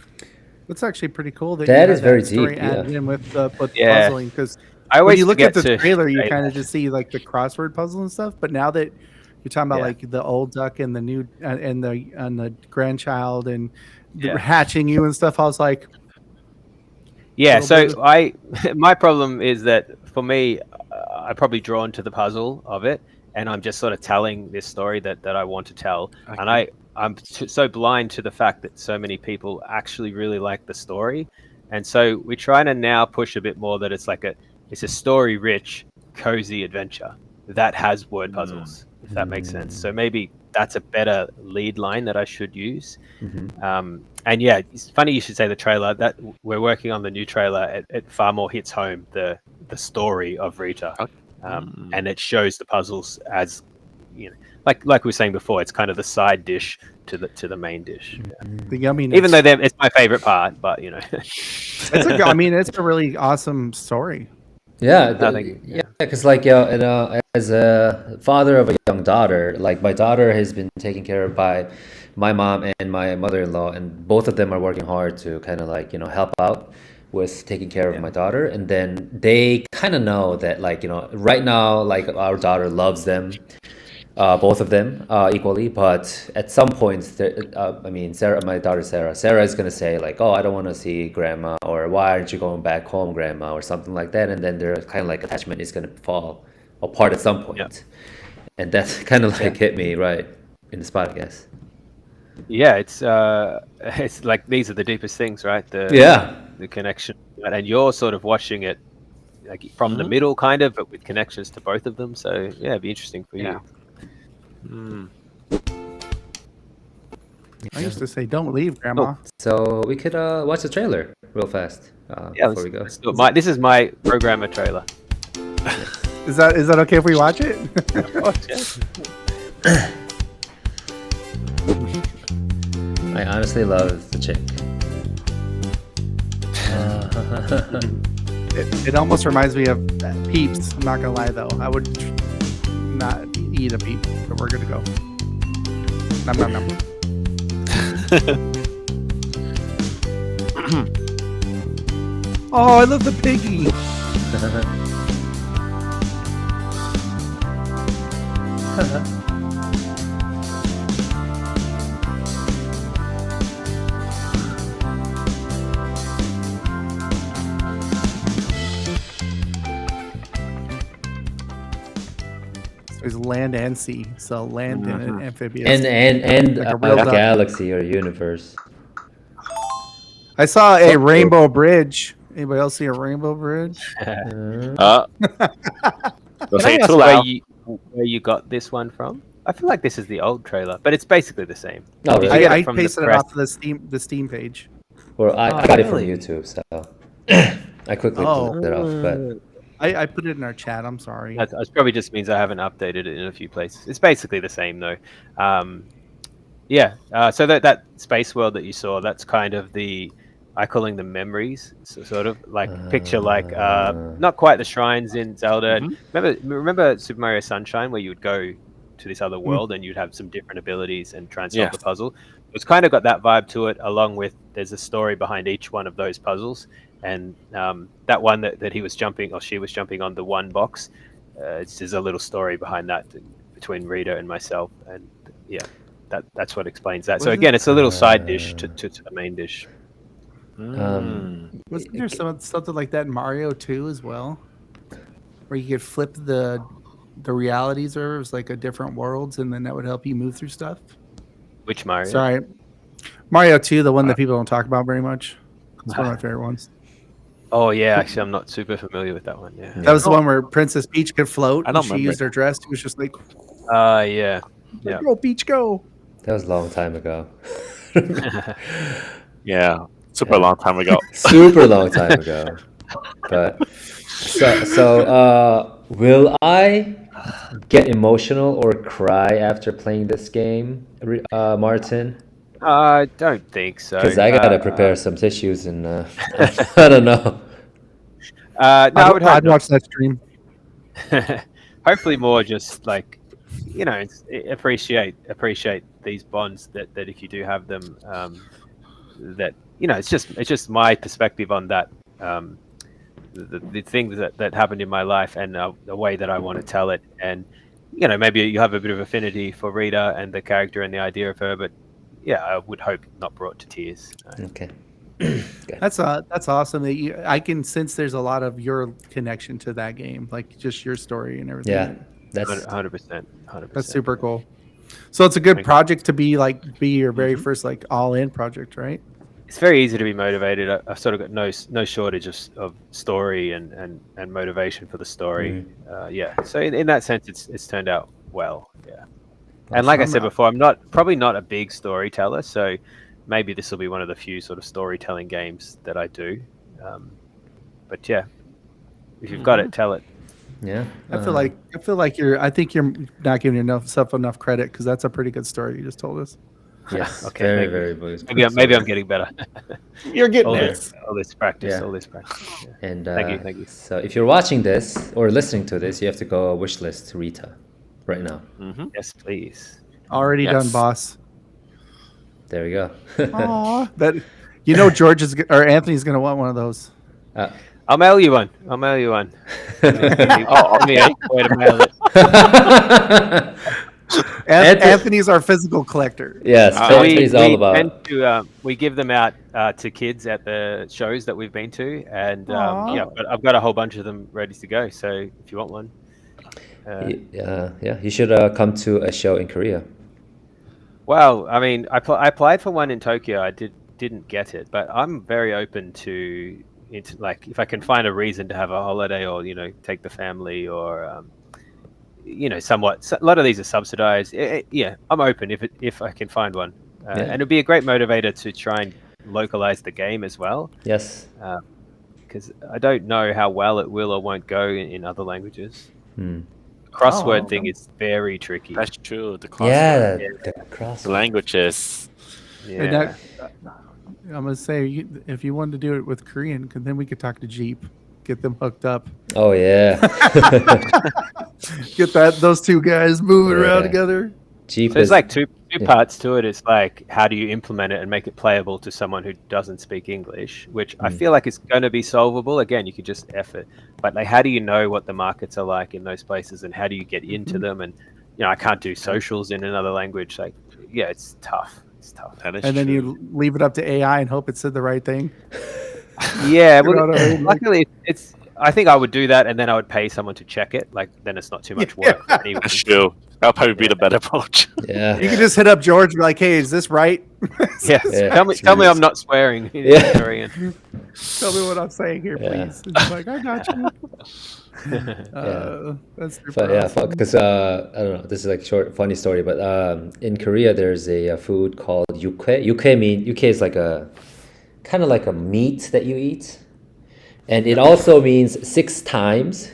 that's actually pretty cool. That is very story deep. added in with puzzling, because when you look at the trailer, you kind of just see like the crossword puzzle and stuff. But now that you're talking about like the old duck and the new and the grandchild and hatching you and stuff, I was like, So my problem is that for me, I'm probably drawn to the puzzle of it, and I'm just sort of telling this story that I want to tell, and I'm so blind to the fact that so many people actually really like the story, and so we're trying to now push a bit more that it's a story-rich, cozy adventure that has word puzzles, if that makes sense. So maybe that's a better lead line that I should use. And it's funny you should say the trailer. That we're working on the new trailer. It far more hits home the story of Rita, and it shows the puzzles as like we were saying before. It's kind of the side dish to the main dish. The yumminess. Even though it's my favorite part, but it's a really awesome story. Yeah, because as a father of a young daughter, like my daughter has been taken care of by my mom and my mother-in-law, and both of them are working hard to kind of help out with taking care of my daughter, and then they kind of know that right now our daughter loves them, both of them equally, but at some point Sarah, my daughter Sarah is going to say oh, I don't want to see grandma, or why aren't you going back home, grandma, or something like that, and then their kind of attachment is going to fall apart at some point. And that's kind of hit me right in the spot, I guess. It's like these are the deepest things, right? The connection, and you're sort of watching it from the middle kind of, but with connections to both of them. So it'd be interesting for you. I used to say, "Don't leave, Grandma." So we could watch the trailer real fast before we go. This is my programmer trailer. Is that okay if we watch it? Of course, I honestly love the chick. It almost reminds me of Peeps. I'm not gonna lie though. I would not eat a Peep, but we're gonna go. Nom nom nom. Oh, I love the piggy. There's land and sea, so land and amphibious, and like a a real duck. galaxy or universe. I saw a rainbow bridge. Anybody else see a rainbow bridge? Can I ask where you got this one from? I feel like this is the old trailer, but it's basically the same. No, Did you really? get I it from pasted the it press? off the Steam page. Well, I got it from YouTube, so I quickly looked it up, but I put it in our chat. I'm sorry. That probably just means I haven't updated it in a few places. It's basically the same though. So that space world that you saw, that's kind of I calling them memories, so sort of like picture like not quite the shrines in Zelda. Remember Super Mario Sunshine where you would go to this other world and you'd have some different abilities and try and solve the puzzle. It's kind of got that vibe to it, along with there's a story behind each one of those puzzles. And that one that he was jumping or she was jumping on the one box, there's a little story behind that between Rita and myself, and that's what explains that. So again, it's a little side dish to the main dish. Wasn't there something like that in Mario 2 as well, where you could flip the realities, or it was like a different worlds, and then that would help you move through stuff? Which Mario? Sorry, Mario 2, the one that people don't talk about very much. It's one of my favorite ones. Oh yeah, actually, I'm not super familiar with that one. Yeah, that was the one where Princess Peach could float. I don't She remember used her dress. It was just like, yeah. Go Peach, go. That was a long time ago. Yeah, super long time ago. Super long time ago. But so will I get emotional or cry after playing this game, Martin? I don't think so. Because I gotta prepare some tissues and I don't know. No, I'd watch that stream. Hopefully, more just like appreciate these bonds that if you do have them, that it's just my perspective on that. The things that happened in my life and the way that I want to tell it, and maybe you have a bit of affinity for Rita and the character and the idea of her, but yeah, I would hope not brought to tears. Okay. That's awesome that I can sense there's a lot of your connection to that game, like just your story and everything. Yeah, that's 100%. That's super cool. So it's a good project to be your very first like all-in project, right? It's very easy to be motivated. I've sort of got no shortage of story and motivation for the story. So in that sense, it's turned out well. Yeah. And like I said before, I'm probably not a big storyteller, so maybe this will be one of the few sort of storytelling games that I do. But yeah, if you've got it, tell it. Yeah, I feel like I think you're not giving yourself enough credit, because that's a pretty good story you just told us. Yes, okay, very good. Maybe I'm getting better. You're getting all this practice. Yeah. And thank you. So if you're watching this or listening to this, you have to go wishlist Rita right now. Yes, please. Already done, boss. There we go. Aw, George or Anthony's gonna want one of those. I'll mail you one. Wait to mail it. Anthony's our physical collector. Yes, Anthony's all about. We give them out to kids at the shows that we've been to, and but I've got a whole bunch of them ready to go. So if you want one, you should come to a show in Korea. Well, I mean, I applied for one in Tokyo. I didn't get it, but I'm very open to like if I can find a reason to have a holiday, or take the family, or somewhat. A lot of these are subsidized. I'm open if I can find one, and it'd be a great motivator to try and localize the game as well. Yes, because I don't know how well it will or won't go in other languages. Crossword thing is very tricky. That's true. The crossword. The crossword. The languages. Yeah. I'm gonna say, if you wanted to do it with Korean, then we could talk to Jeep, get them hooked up. Oh yeah. Get those two guys moving around together. Jeep. There's like two parts to it. It's like, how do you implement it and make it playable to someone who doesn't speak English, which I feel like it's going to be solvable. Again, you could just F it. But like, how do you know what the markets are like in those places, and how do you get into them? And I can't do socials in another language. Like, it's tough. It's tough. And then you leave it up to AI and hope it said the right thing. Yeah. Well, luckily, I think I would do that, and then I would pay someone to check it. Like, then it's not too much work. Anyway. That's true. That'll probably be the better approach. Yeah. You can just hit up George and be like, hey, is this right? Tell me I'm not swearing. Tell me what I'm saying here, please. And I'm like, I got you. That's super awesome. Because I don't know, this is like short funny story, but in Korea there's a food called yukhae. Yukhae is like a kind of like a meat that you eat, And it also means 6 times.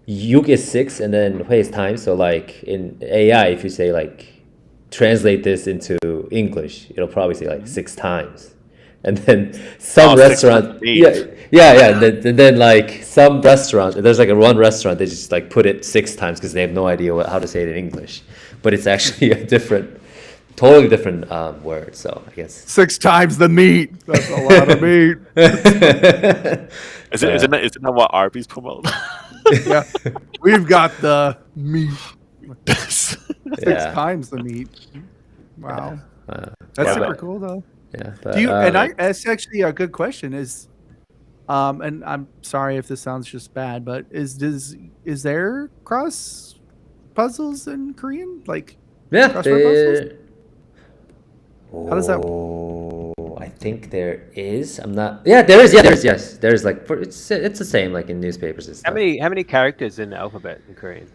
Yuk is 6, and then Hui is times. So like in AI, if you say like translate this into English, it'll probably say like 6 times. And then some restaurant, yeah. And then like some restaurant, there's like one restaurant they just like put it 6 times because they have no idea how to say it in English, but it's actually a totally different word. So I guess 6 times the meat. That's a lot of meat. Isn't that what Arby's promote? Yeah, we've got the meat. 6 Yeah. times the meat. Wow, that's super cool though. Yeah. But, that's actually a good question. Is and I'm sorry if this sounds just bad, but is there cross puzzles in Korean? Like crossword puzzles? How does that? I think there is. I'm not. Yeah, there is. Yeah, yes. There's like it's the same like in newspapers and stuff. How many characters in the alphabet in Korean?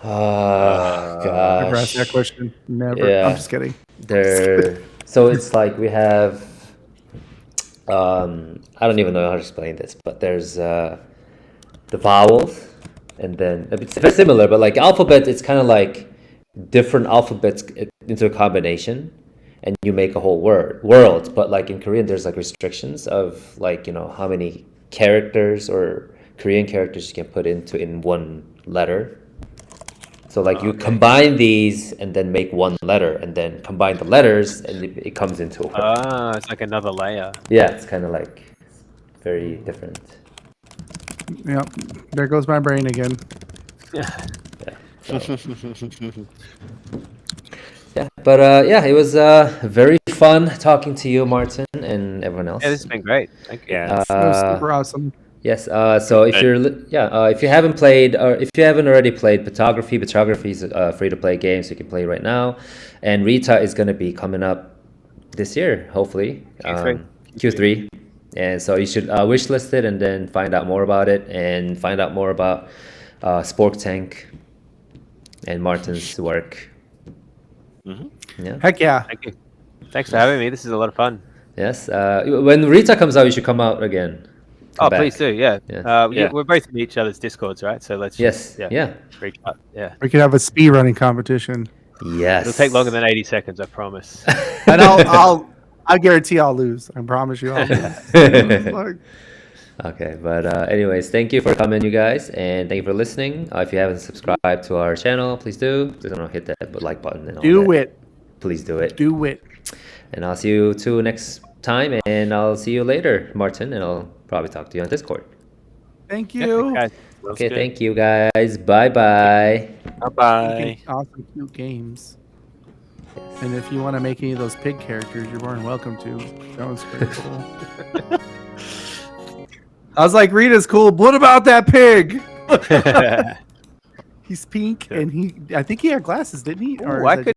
Gosh. Never asked that question. Never. Yeah. I'm just kidding. So it's like we have. I don't even know how to explain this, but there's the vowels, and then it's very similar, but like alphabet, it's kind of like different alphabets into a combination, and you make a whole world. But like in Korean, there's like restrictions of like how many characters or Korean characters you can put in one letter. So like you combine these and then make one letter, and then combine the letters, and it comes into a word. It's like another layer. Yeah, it's kind of like very different. Yeah, there goes my brain again. Yeah, but it was very fun talking to you, Martin, and everyone else. Yeah, this has been great. Thank you. Yeah. That was super awesome. Yes. So if if you haven't played, or if you haven't already played Batography is a free-to-play game, so you can play right now. And Rita is going to be coming up this year, hopefully. Q3. And so you should wishlist it and then find out more about it and find out more about Spork Tank and Martin's work. Mm-hmm. Yeah. Heck yeah. Thank you. Thanks for having me. This is a lot of fun. Yes. When Rita comes out, you should come out again. Please do. Yeah. Yeah. We're both in each other's Discords, right? So let's Yes. Yeah. Reach out. Yeah. We could have a speed running competition. Yes. It'll take longer than 80 seconds, I promise. And I guarantee I'll lose. I promise you I'll lose. Okay, but anyways, thank you for coming, you guys, and thank you for listening. If you haven't subscribed to our channel, please do. Please don't hit that like button and all Do that. it. Please do it. Do it. And I'll see you two next time, and I'll see you later, Martin, and I'll probably talk to you on Discord. Thank you. Guys. Okay, thank you guys. Bye-bye. Bye-bye. Awesome, cute games. And if you want to make any of those pig characters, you're more than welcome to. That was pretty cool. I was like, Rita's cool. What about that pig? He's pink, and I think he had glasses, didn't he? Ooh, I could